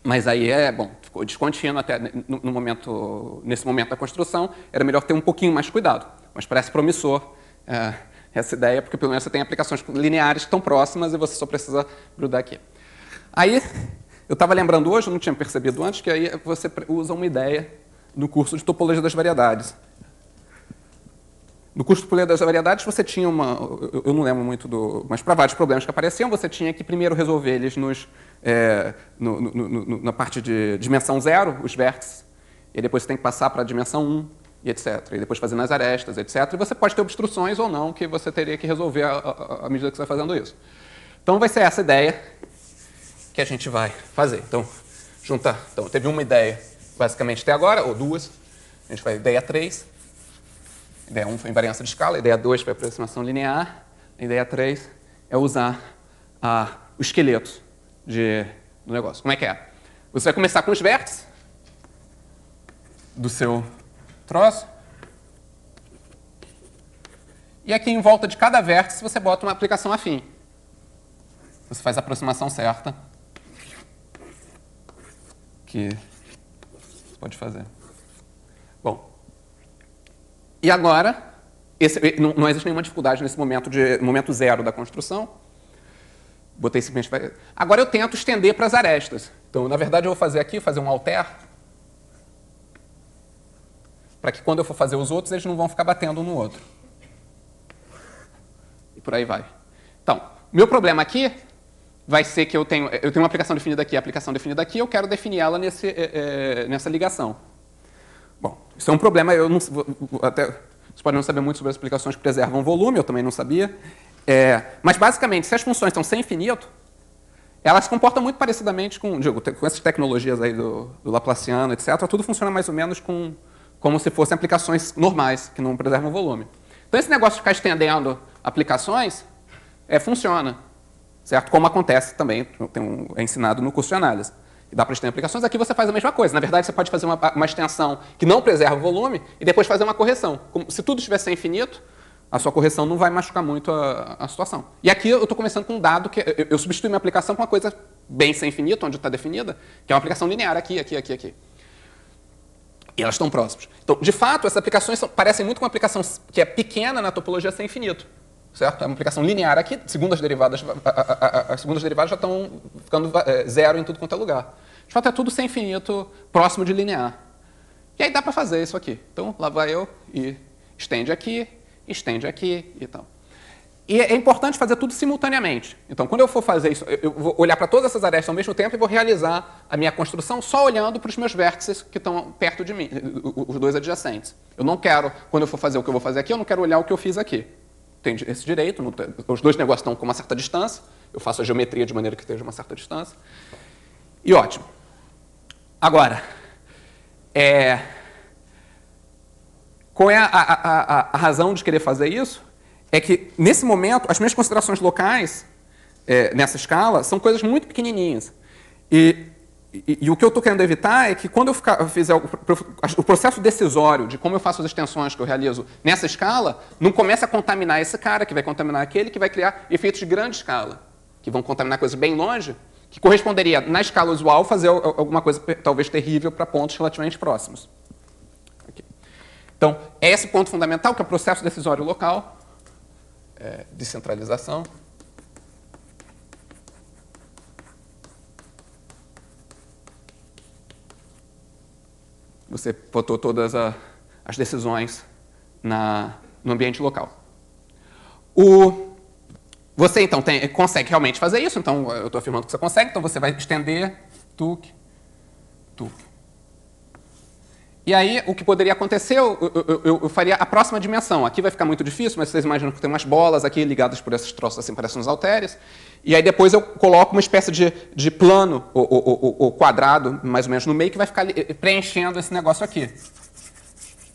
Mas aí ficou descontínuo até nesse momento da construção, era melhor ter um pouquinho mais cuidado. Mas parece promissor essa ideia, porque pelo menos você tem aplicações lineares que estão próximas e você só precisa grudar aqui. Aí, eu estava lembrando hoje, eu não tinha percebido antes, que aí você usa uma ideia no curso de topologia das variedades. No curso de topologia das variedades, você tinha eu não lembro muito mas para vários problemas que apareciam, você tinha que primeiro resolver eles na parte de dimensão 0, os vértices, e depois você tem que passar para a dimensão 1, e etc. E depois fazer nas arestas, etc. E você pode ter obstruções ou não, que você teria que resolver à medida que você vai fazendo isso. Então, vai ser essa ideia que a gente vai fazer. Então, juntar. Então, teve uma ideia, basicamente, até agora, ou duas. A gente vai ideia 3. Ideia 1 foi invariância de escala. Ideia 2 foi aproximação linear. A ideia 3 é usar o esqueleto do negócio. Como é que é? Você vai começar com os vértices do seu troço. E aqui em volta de cada vértice você bota uma aplicação afim. Você faz a aproximação certa que você pode fazer. Bom, e agora, não existe nenhuma dificuldade nesse momento zero da construção. Botei simplesmente. Agora eu tento estender para as arestas. Então, na verdade, eu vou fazer um alter, para que quando eu for fazer os outros, eles não vão ficar batendo um no outro. E por aí vai. Então, meu problema aqui vai ser que eu tenho uma aplicação definida aqui, a aplicação definida aqui, eu quero definir ela nessa ligação. Bom, isso é um problema, eu não até vocês podem não saber muito sobre as aplicações que preservam volume, eu também não sabia. Mas, basicamente, se as funções estão sem infinito, elas se comportam muito parecidamente com essas tecnologias aí do Laplaciano, etc. Tudo funciona mais ou menos como se fossem aplicações normais, que não preservam volume. Então, esse negócio de ficar estendendo aplicações funciona, certo? Como acontece também, é ensinado no curso de análise. E dá para estender aplicações. Aqui você faz a mesma coisa. Na verdade, você pode fazer uma extensão que não preserva o volume e depois fazer uma correção. Se tudo estivesse infinito, a sua correção não vai machucar muito a situação. E aqui eu estou começando com um dado que eu substituí minha aplicação com uma coisa bem sem infinito, onde está definida, que é uma aplicação linear aqui, aqui, aqui, aqui. E elas estão próximas. Então, de fato, essas aplicações parecem muito com uma aplicação que é pequena na topologia sem infinito. Certo? É uma aplicação linear aqui, segundo as derivadas já estão ficando zero em tudo quanto é lugar. De fato, é tudo sem infinito, próximo de linear. E aí dá para fazer isso aqui. Então, lá vai eu e estende aqui e tal. E é importante fazer tudo simultaneamente. Então, quando eu for fazer isso, eu vou olhar para todas essas arestas ao mesmo tempo e vou realizar a minha construção só olhando para os meus vértices que estão perto de mim, os dois adjacentes. Eu não quero, quando eu for fazer o que eu vou fazer aqui, eu não quero olhar o que eu fiz aqui. Tem esse direito, os dois negócios estão com uma certa distância, eu faço a geometria de maneira que esteja uma certa distância. E ótimo. Agora, qual é a razão de querer fazer isso? É que, nesse momento, as minhas considerações locais, nessa escala, são coisas muito pequenininhas. E o que eu estou querendo evitar é que, quando eu fizer o processo decisório de como eu faço as extensões que eu realizo nessa escala, não comece a contaminar esse cara, que vai contaminar aquele, que vai criar efeitos de grande escala, que vão contaminar coisas bem longe, que corresponderia, na escala usual, fazer alguma coisa talvez terrível para pontos relativamente próximos. Aqui. Então, é esse ponto fundamental, que é o processo decisório local, descentralização. Você botou todas as decisões no ambiente local. Você, então, consegue realmente fazer isso. Então, eu estou afirmando que você consegue. Então, você vai estender tuc, tuc. E aí, o que poderia acontecer, eu faria a próxima dimensão. Aqui vai ficar muito difícil, mas vocês imaginam que tem umas bolas aqui ligadas por esses troços, assim, parecem uns halteres. E aí, depois, eu coloco uma espécie de plano, ou quadrado, mais ou menos, no meio, que vai ficar preenchendo esse negócio aqui.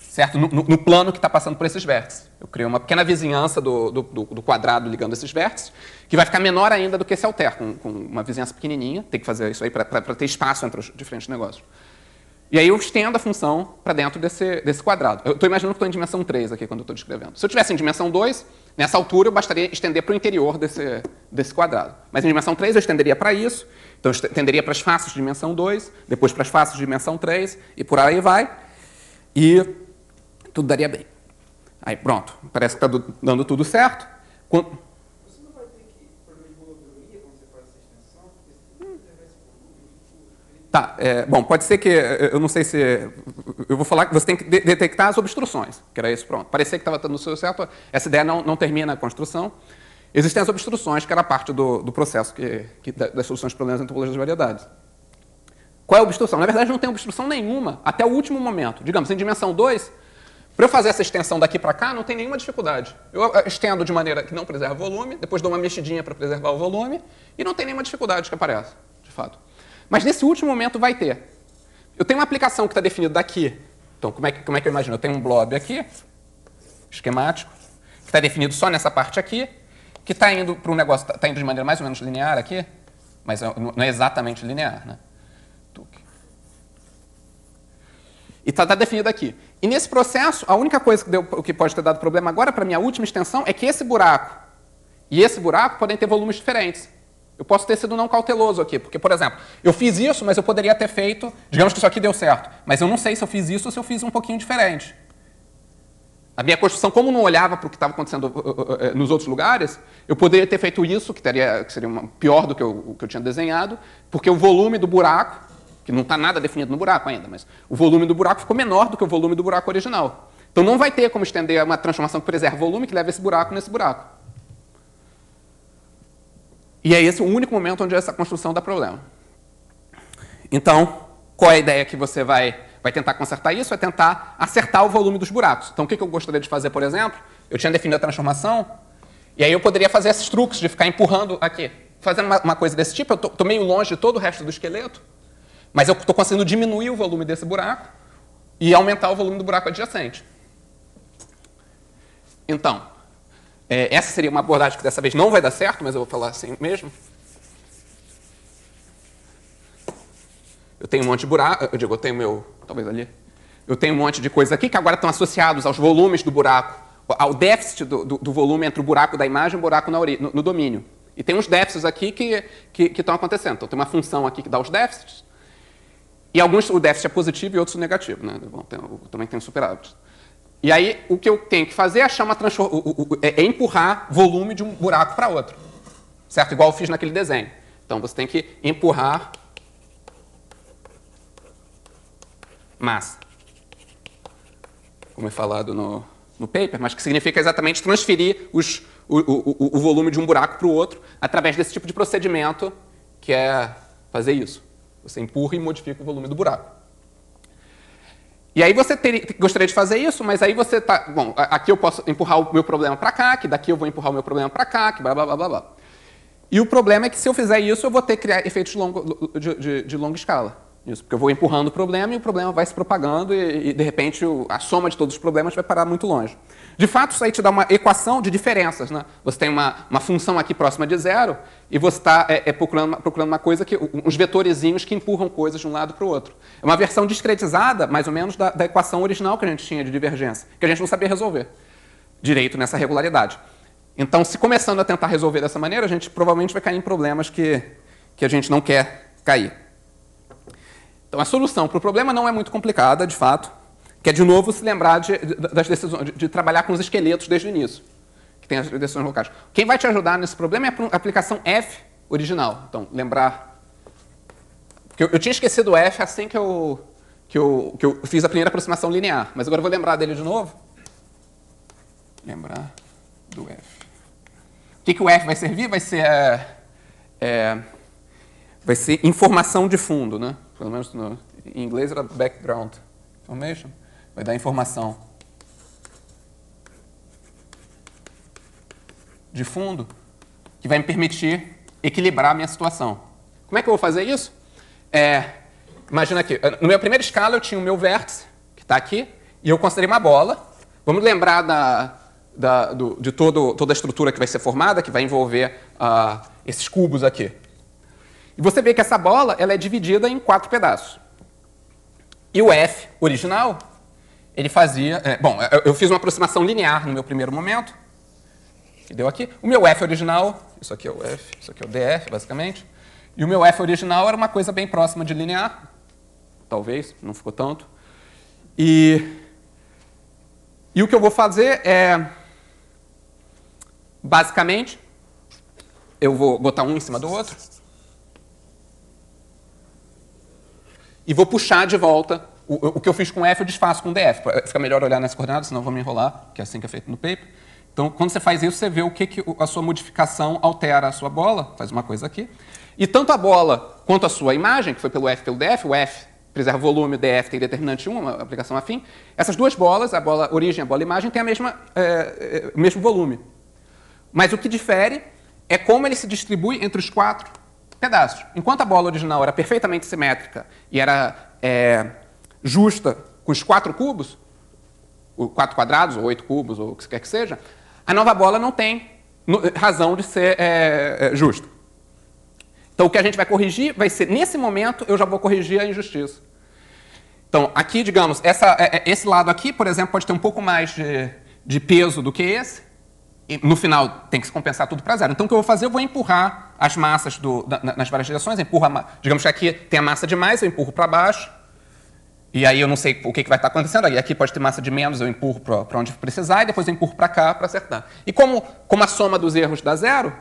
Certo? No plano que está passando por esses vértices. Eu criei uma pequena vizinhança do quadrado ligando esses vértices, que vai ficar menor ainda do que esse halter, com uma vizinhança pequenininha. Tem que fazer isso aí para ter espaço entre os diferentes negócios. E aí eu estendo a função para dentro desse quadrado. Eu estou imaginando que estou em dimensão 3 aqui, quando eu estou descrevendo. Se eu estivesse em dimensão 2, nessa altura eu bastaria estender para o interior desse quadrado. Mas em dimensão 3 eu estenderia para isso, então eu estenderia para as faces de dimensão 2, depois para as faces de dimensão 3, e por aí vai. E tudo daria bem. Aí pronto, parece que está dando tudo certo. Você não vai ter que problema de hologrametria quando você faz essa extensão? Porque você tem que levar esse volume. Tá, bom, pode ser que, eu não sei se, eu vou falar que você tem que detectar as obstruções, que era isso, pronto. Parecia que estava dando certo, essa ideia não termina a construção. Existem as obstruções, que era parte do processo das soluções de problemas em topologia de variedades. Qual é a obstrução? Na verdade, não tem obstrução nenhuma, até o último momento. Digamos, em dimensão 2, para eu fazer essa extensão daqui para cá, não tem nenhuma dificuldade. Eu estendo de maneira que não preserva o volume, depois dou uma mexidinha para preservar o volume, e não tem nenhuma dificuldade que aparece, de fato. Mas nesse último momento vai ter. Eu tenho uma aplicação que está definida daqui. Então, como é que eu imagino? Eu tenho um blob aqui, esquemático, que está definido só nessa parte aqui, que está indo para um negócio, está indo de maneira mais ou menos linear aqui, mas não é exatamente linear, né? E está definido aqui. E nesse processo, a única coisa que pode ter dado problema agora para a minha última extensão é que esse buraco e esse buraco podem ter volumes diferentes. Eu posso ter sido não cauteloso aqui, porque, por exemplo, eu fiz isso, mas eu poderia ter feito, digamos que isso aqui deu certo, mas eu não sei se eu fiz isso ou se eu fiz um pouquinho diferente. A minha construção, como não olhava para o que estava acontecendo nos outros lugares, eu poderia ter feito isso, que seria pior do que o que eu tinha desenhado, porque o volume do buraco, que não está nada definido no buraco ainda, mas o volume do buraco ficou menor do que o volume do buraco original. Então não vai ter como estender uma transformação que preserva o volume que leva esse buraco nesse buraco. E é esse o único momento onde essa construção dá problema. Então, qual é a ideia que você vai tentar consertar isso? É tentar acertar o volume dos buracos. Então, o que eu gostaria de fazer, por exemplo? Eu tinha definido a transformação, e aí eu poderia fazer esses truques de ficar empurrando aqui. Fazendo uma coisa desse tipo, eu estou meio longe de todo o resto do esqueleto, mas eu estou conseguindo diminuir o volume desse buraco e aumentar o volume do buraco adjacente. Então, essa seria uma abordagem que dessa vez não vai dar certo, mas eu vou falar assim mesmo. Eu tenho um monte de buraco, eu tenho talvez ali, eu tenho um monte de coisas aqui que agora estão associados aos volumes do buraco, ao déficit do volume entre o buraco da imagem e o buraco no domínio. E tem uns déficits aqui que estão acontecendo. Então, tem uma função aqui que dá os déficits, e alguns o déficit é positivo e outros negativo, né? Bom, também tem superávit. E aí, o que eu tenho que fazer é empurrar volume de um buraco para outro. Certo? Igual eu fiz naquele desenho. Então, você tem que empurrar massa. Como é falado no paper, mas que significa exatamente transferir o volume de um buraco para o outro através desse tipo de procedimento, que é fazer isso. Você empurra e modifica o volume do buraco. E aí você gostaria de fazer isso, mas aí você está... Bom, aqui eu posso empurrar o meu problema para cá, que daqui eu vou empurrar o meu problema para cá, que blá, blá, blá, blá, blá. E o problema é que se eu fizer isso, eu vou ter que criar efeitos de longa escala. Isso, porque eu vou empurrando o problema e o problema vai se propagando e de repente, a soma de todos os problemas vai parar muito longe. De fato, isso aí te dá uma equação de diferenças, né? Você tem uma função aqui próxima de zero e você está procurando uma coisa, uns vetorezinhos que empurram coisas de um lado para o outro. É uma versão discretizada, mais ou menos, da equação original que a gente tinha de divergência, que a gente não sabia resolver direito nessa regularidade. Então, se começando a tentar resolver dessa maneira, a gente provavelmente vai cair em problemas que a gente não quer cair. Então, a solução para o problema não é muito complicada, de fato, que é, de novo, se lembrar das decisões, de trabalhar com os esqueletos desde o início, que tem as decisões locais. Quem vai te ajudar nesse problema é a aplicação F original. Então, lembrar... Porque eu tinha esquecido o F assim que eu fiz a primeira aproximação linear, mas agora eu vou lembrar dele de novo. Lembrar do F. que o F vai servir? Vai ser informação de fundo, né? Pelo menos em inglês era background information. Vai dar informação de fundo que vai me permitir equilibrar a minha situação. Como é que eu vou fazer isso? Imagina aqui, na minha primeira escala eu tinha o meu vértice, que está aqui, e eu considerei uma bola. Vamos lembrar de toda a estrutura que vai ser formada, que vai envolver esses cubos aqui. E você vê que essa bola ela é dividida em 4 pedaços. E o F original, ele fazia... eu fiz uma aproximação linear no meu primeiro momento, que deu aqui. O meu F original, isso aqui é o F, isso aqui é o DF, basicamente. E o meu F original era uma coisa bem próxima de linear. Talvez, não ficou tanto. E o que eu vou fazer é, basicamente, eu vou botar um em cima do outro. E vou puxar de volta. O que eu fiz com F eu desfaço com DF. Fica melhor olhar nas coordenadas, senão eu vou me enrolar, que é assim que é feito no paper. Então, quando você faz isso, você vê o que a sua modificação altera a sua bola. Faz uma coisa aqui. E tanto a bola quanto a sua imagem, que foi pelo F e pelo DF, o F preserva o volume, o DF tem determinante 1, uma aplicação afim. Essas duas bolas, a bola origem e a bola imagem, têm o mesmo volume. Mas o que difere é como ele se distribui entre os 4 pedaços. Enquanto a bola original era perfeitamente simétrica e era justa com os 4 cubos, 4 quadrados, ou 8 cubos, ou o que quer que seja, a nova bola não tem razão de ser justa. Então, o que a gente vai corrigir vai ser, nesse momento, eu já vou corrigir a injustiça. Então, aqui, digamos, esse lado aqui, por exemplo, pode ter um pouco mais de peso do que esse. E, no final, tem que se compensar tudo para zero. Então, o que eu vou fazer? Eu vou empurrar as massas nas várias direções. Digamos que aqui tem a massa de mais, eu empurro para baixo. E aí eu não sei o que vai estar acontecendo. Aí aqui pode ter massa de menos, eu empurro para onde precisar. E depois eu empurro para cá para acertar. E como a soma dos erros dá zero,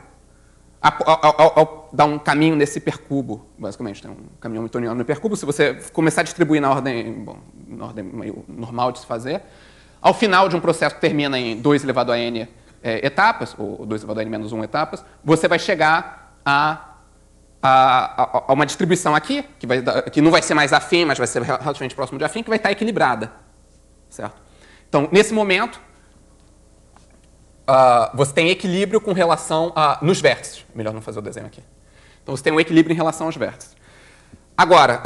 ao dar um caminho nesse hipercubo, basicamente, tem um caminho hamiltoniano no hipercubo, se você começar a distribuir na ordem meio normal de se fazer, ao final de um processo que termina em 2 elevado a n etapas, ou 2 elevado a n menos 1 etapas, você vai chegar a uma distribuição aqui, que não vai ser mais afim, mas vai ser relativamente próximo de afim, que vai estar equilibrada. Certo? Então, nesse momento, você tem equilíbrio com relação nos vértices. Melhor não fazer o desenho aqui. Então, você tem um equilíbrio em relação aos vértices. Agora,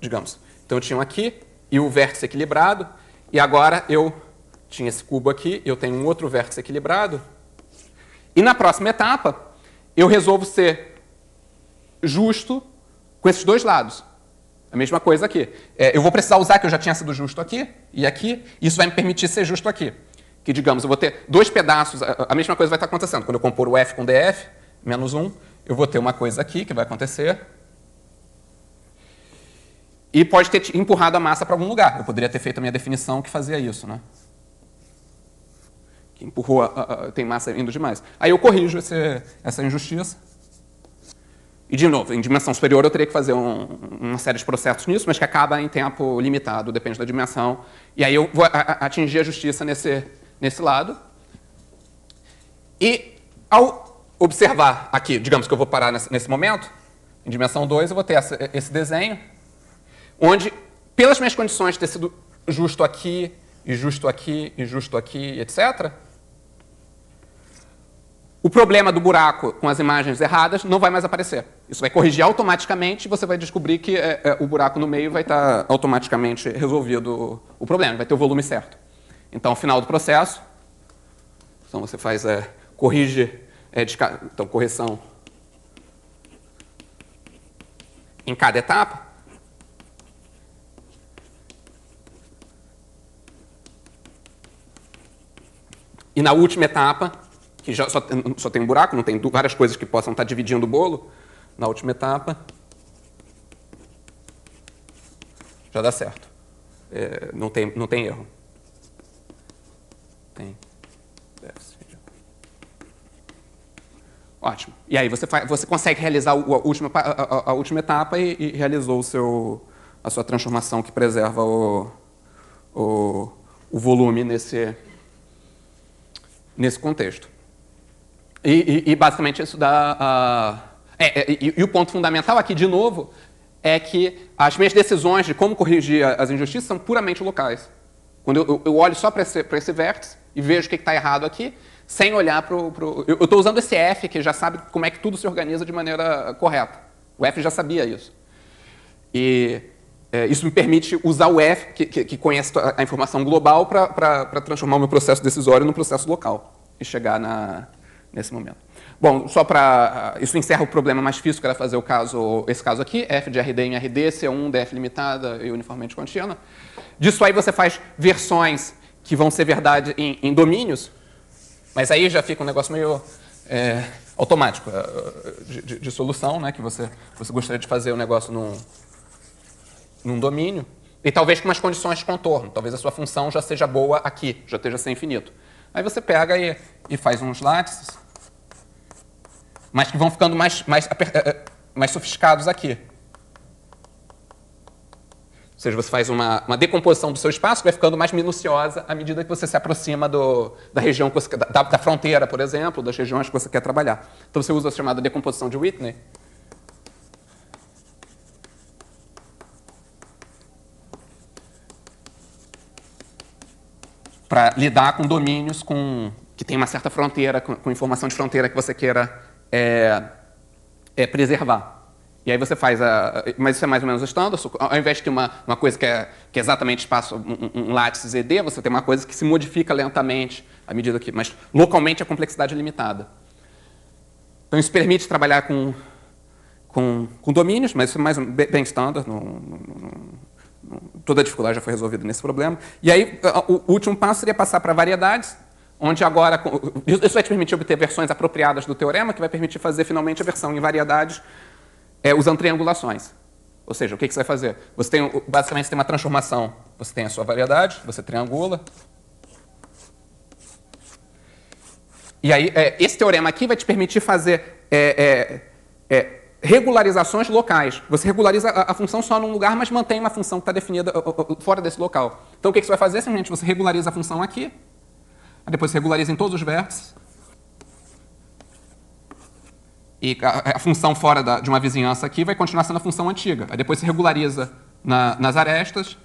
digamos, então eu tinha um aqui e o vértice equilibrado, e agora eu tinha esse cubo aqui, eu tenho um outro vértice equilibrado, e na próxima etapa, eu resolvo ser justo com esses dois lados. A mesma coisa aqui. Eu vou precisar usar que eu já tinha sido justo aqui e aqui, e isso vai me permitir ser justo aqui. Que, digamos, eu vou ter 2 pedaços, a mesma coisa vai estar acontecendo. Quando eu compor o F com DF, menos 1, eu vou ter uma coisa aqui que vai acontecer. E pode ter empurrado a massa para algum lugar. Eu poderia ter feito a minha definição que fazia isso, né? Que empurrou, tem massa indo demais. Aí eu corrijo essa injustiça. E, de novo, em dimensão superior eu teria que fazer uma série de processos nisso, mas que acaba em tempo limitado, depende da dimensão. E aí eu vou atingir a justiça nesse lado. E, ao observar aqui, digamos que eu vou parar nesse momento, em dimensão 2, eu vou ter esse desenho, onde, pelas minhas condições de ter sido justo aqui, e justo aqui, e justo aqui, etc., o problema do buraco com as imagens erradas não vai mais aparecer. Isso vai corrigir automaticamente e você vai descobrir que o buraco no meio vai estar automaticamente resolvido o problema, vai ter o volume certo. Então, ao final do processo, então você faz então, correção em cada etapa. E na última etapa, que já só tem um buraco, não tem várias coisas que possam estar dividindo o bolo, na última etapa, já dá certo. Não tem erro. Tem déficit. Ótimo. E aí você consegue realizar a última etapa e realizou a sua transformação que preserva o volume nesse contexto. E basicamente isso dá... E o ponto fundamental aqui, de novo, é que as minhas decisões de como corrigir as injustiças são puramente locais. Quando eu olho só para esse vértice e vejo o que está errado aqui, sem olhar para o... Eu estou usando esse F, que já sabe como é que tudo se organiza de maneira correta. O F já sabia isso. E isso me permite usar o F, que conhece a informação global, para transformar o meu processo decisório num processo local e chegar nesse momento. Bom, só para... Isso encerra o problema mais difícil, que era fazer esse caso aqui, F de RD em RD, C1, DF limitada e uniformemente contínua. Disso aí você faz versões que vão ser verdade em domínios, mas aí já fica um negócio meio automático de solução, né? Que você gostaria de fazer o negócio num domínio, e talvez com umas condições de contorno. Talvez a sua função já seja boa aqui, já esteja sem infinito. Aí você pega e faz uns látices, mas que vão ficando mais sofisticados aqui. Ou seja, você faz uma decomposição do seu espaço que vai ficando mais minuciosa à medida que você se aproxima da região, da fronteira, por exemplo, das regiões que você quer trabalhar. Então você usa a chamada decomposição de Whitney. Para lidar com domínios que tem uma certa fronteira, com informação de fronteira que você queira preservar. E aí você faz mas isso é mais ou menos o standard. Ao invés de ter uma coisa que é exatamente espaço, um látice ZD, você tem uma coisa que se modifica lentamente à medida que... Mas localmente a complexidade é limitada. Então isso permite trabalhar com domínios, mas isso é bem standard. Toda a dificuldade já foi resolvida nesse problema. E aí o último passo seria passar para variedades, onde agora... Isso vai te permitir obter versões apropriadas do teorema, que vai permitir fazer finalmente a versão em variedades usando triangulações. Ou seja, o que você vai fazer? Basicamente, você tem uma transformação. Você tem a sua variedade, você triangula. E aí, esse teorema aqui vai te permitir fazer regularizações locais. Você regulariza a função só num lugar, mas mantém uma função que está definida fora desse local. Então, o que você vai fazer? Simplesmente você regulariza a função aqui, depois você regulariza em todos os vértices, e a função fora de uma vizinhança aqui vai continuar sendo a função antiga. Aí depois se regulariza nas arestas,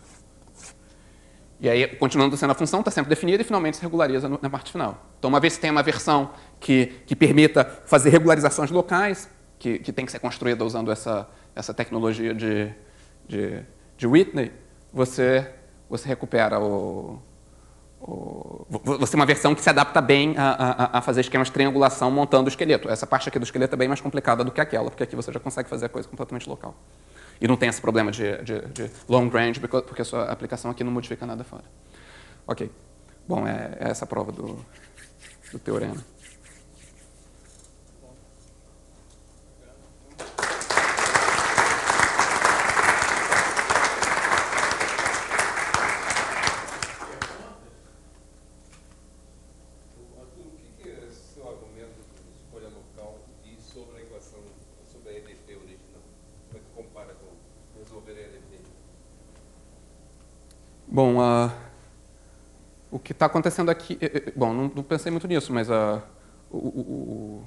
e aí, continuando sendo a função, está sempre definida e finalmente se regulariza na parte final. Então, uma vez que você tem uma versão que permita fazer regularizações locais, que tem que ser construída usando essa tecnologia de Whitney, você recupera você tem uma versão que se adapta bem a fazer esquemas de triangulação montando o esqueleto. Essa parte aqui do esqueleto é bem mais complicada do que aquela, porque aqui você já consegue fazer a coisa completamente local. E não tem esse problema de long range, porque a sua aplicação aqui não modifica nada fora. Ok. Bom, é essa a prova do teorema. Bom, o que está acontecendo aqui... Bom, não pensei muito nisso, mas o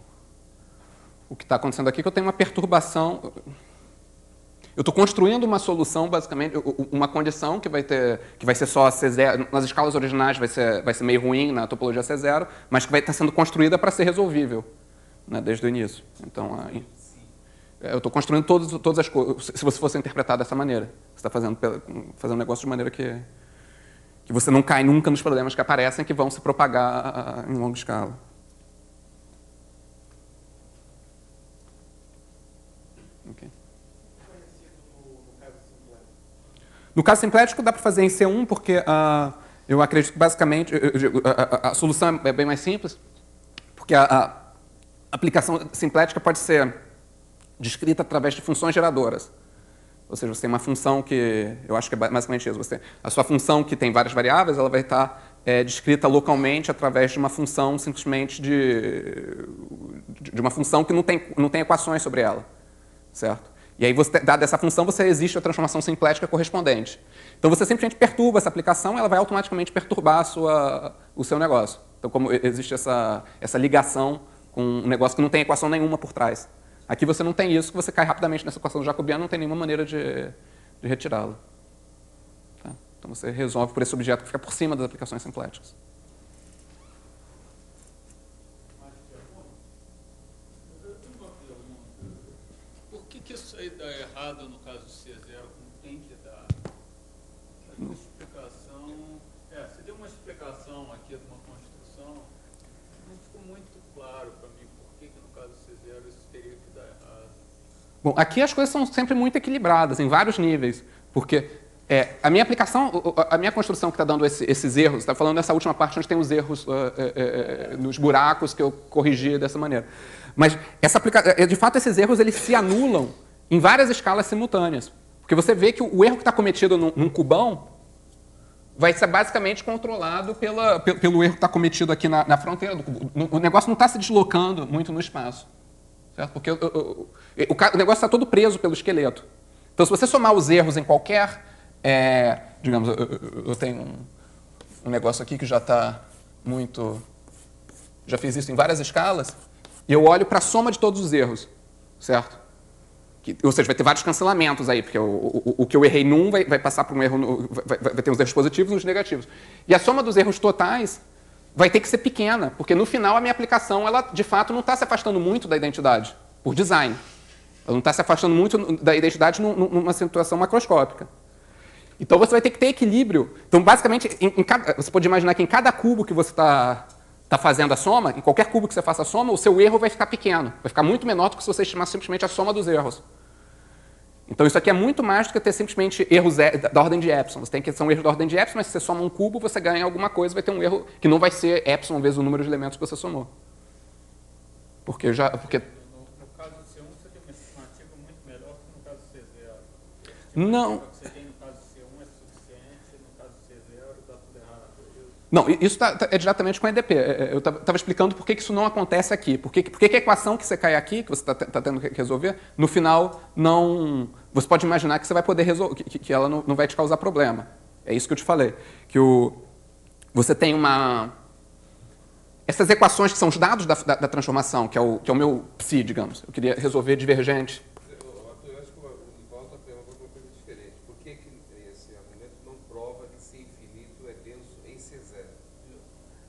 que está acontecendo aqui é que eu tenho uma perturbação... Eu estou construindo uma solução, basicamente, uma condição que vai ser só C0. Nas escalas originais vai ser meio ruim na topologia C0, mas que vai estar sendo construída para ser resolvível, né, desde o início. Então, eu estou construindo todas as coisas. Se você fosse interpretar dessa maneira, você está fazendo um negócio de maneira que você não cai nunca nos problemas que aparecem, que vão se propagar em longa escala. Okay. No caso simplético, dá para fazer em C1, porque eu acredito que, basicamente, a solução é bem mais simples, porque a aplicação simplética pode ser descrita através de funções geradoras. Ou seja, você tem uma função que... Eu acho que é basicamente isso. A sua função, que tem várias variáveis, ela vai estar descrita localmente através de uma função simplesmente de uma função que não tem equações sobre ela. Certo? E aí, dada essa função, existe a transformação simplética correspondente. Então, você simplesmente perturba essa aplicação, ela vai automaticamente perturbar o seu negócio. Então, como existe essa ligação com um negócio que não tem equação nenhuma por trás. Aqui você não tem isso, que você cai rapidamente nessa equação jacobiana, não tem nenhuma maneira de retirá-la. Tá? Então você resolve por esse objeto que fica por cima das aplicações simpléticas. Por que isso aí dá errado no caso do C0? Como tem que dar? Uma explicação. Você deu uma explicação aqui de uma construção, não ficou muito claro para mim por que no caso do C0 isso teria que dar errado. Bom, aqui as coisas são sempre muito equilibradas, em vários níveis, porque a minha aplicação, a minha construção que está dando esses erros, está falando dessa última parte onde tem os erros nos buracos que eu corrigi dessa maneira. Mas de fato esses erros eles se anulam em várias escalas simultâneas, porque você vê que o erro que está cometido num cubão vai ser basicamente controlado pelo erro que está cometido aqui na fronteira do cubo. O negócio não está se deslocando muito no espaço, certo? Porque o negócio está todo preso pelo esqueleto. Então, se você somar os erros em qualquer... digamos, eu tenho um negócio aqui que já está muito... Já fiz isso em várias escalas, e eu olho para a soma de todos os erros, certo? Ou seja, vai ter vários cancelamentos aí, porque o que eu errei num vai passar para um erro... Vai ter os erros positivos e os negativos. E a soma dos erros totais vai ter que ser pequena, porque no final a minha aplicação, ela de fato não está se afastando muito da identidade, por design. Ela não está se afastando muito da identidade numa situação macroscópica. Então você vai ter que ter equilíbrio. Então, basicamente, você pode imaginar que em cada cubo que você está fazendo a soma, em qualquer cubo que você faça a soma, o seu erro vai ficar pequeno. Vai ficar muito menor do que se você estimar simplesmente a soma dos erros. Então, isso aqui é muito mais do que ter simplesmente erros da ordem de epsilon. Você tem que são erros da ordem de epsilon, mas se você soma um cubo, você ganha alguma coisa, vai ter um erro que não vai ser epsilon vezes o número de elementos que você somou. No caso do C1, você tem uma estimativa muito melhor que no caso do C0. Não. O que você tem no caso do C1 é suficiente, no caso do C0 dá tudo errado. Não, isso é diretamente com a EDP. Eu estava explicando por que isso não acontece aqui. Por que a equação que você cai aqui, que você está tendo que resolver, no final não... Você pode imaginar que você vai poder resolver, que ela não vai te causar problema. É isso que eu te falei. Que você tem uma... Essas equações que são os dados da transformação, que é o meu psi, digamos. Eu queria resolver divergente. Eu acho que o Nicolau está perguntando uma coisa diferente. Por que esse argumento não prova que C infinito é denso em C0?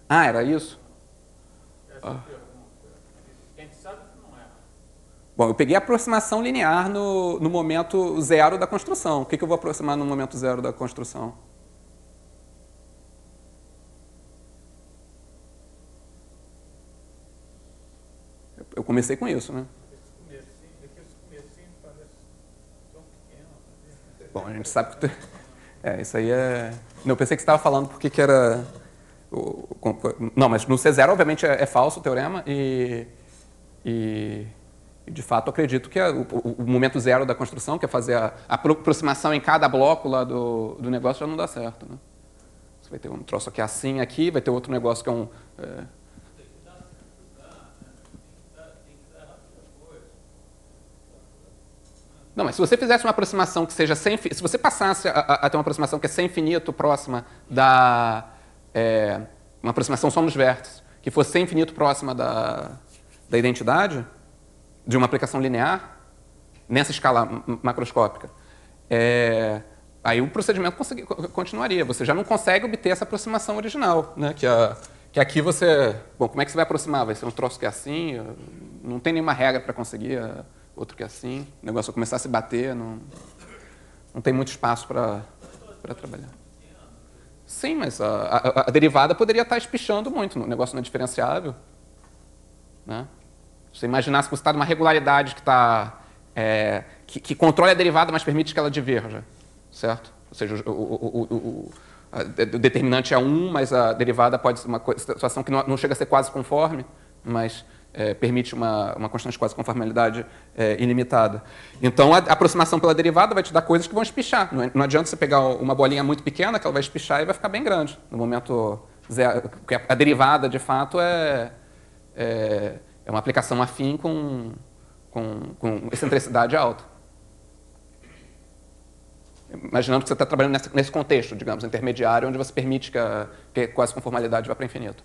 Ah, era isso? Essa é a pergunta. A gente sabe que não é. Bom, eu peguei a aproximação linear no momento zero da construção. O que eu vou aproximar no momento zero da construção? Eu comecei com isso, né? Esse comecinho parece tão pequeno. Bom, a gente sabe que... isso aí é... Não, eu pensei que você estava falando porque que era... Não, mas no C0, obviamente, é falso o teorema e de fato, acredito que o momento zero da construção, que é fazer a aproximação em cada bloco lá do negócio, já não dá certo, né? Você vai ter um troço aqui assim, aqui, vai ter outro negócio que é um... Não, mas se você fizesse uma aproximação que seja sem... Se você passasse a ter uma aproximação que é sem infinito próxima uma aproximação só nos vértices, que fosse sem infinito próxima da identidade, de uma aplicação linear, nessa escala macroscópica, aí o procedimento continuaria. Você já não consegue obter essa aproximação original, né? Que aqui você... Bom, como é que você vai aproximar? Vai ser um troço que é assim? Não tem nenhuma regra para conseguir... Outro que é assim, o negócio vai começar a se bater, não tem muito espaço para trabalhar. Sim, mas a derivada poderia estar espichando muito, o negócio não é diferenciável. Né? Se você imaginar se você está numa regularidade que controla a derivada, mas permite que ela diverja, certo? Ou seja, o determinante é 1, mas a derivada pode ser uma situação que não chega a ser quase conforme, mas... permite uma constante de quase conformalidade ilimitada. Então, a aproximação pela derivada vai te dar coisas que vão espichar. Não adianta você pegar uma bolinha muito pequena, que ela vai espichar e vai ficar bem grande. No momento zero, porque a derivada, de fato, é uma aplicação afim com excentricidade alta. Imaginando que você está trabalhando nesse contexto, digamos, intermediário, onde você permite que a quase conformalidade vá para infinito.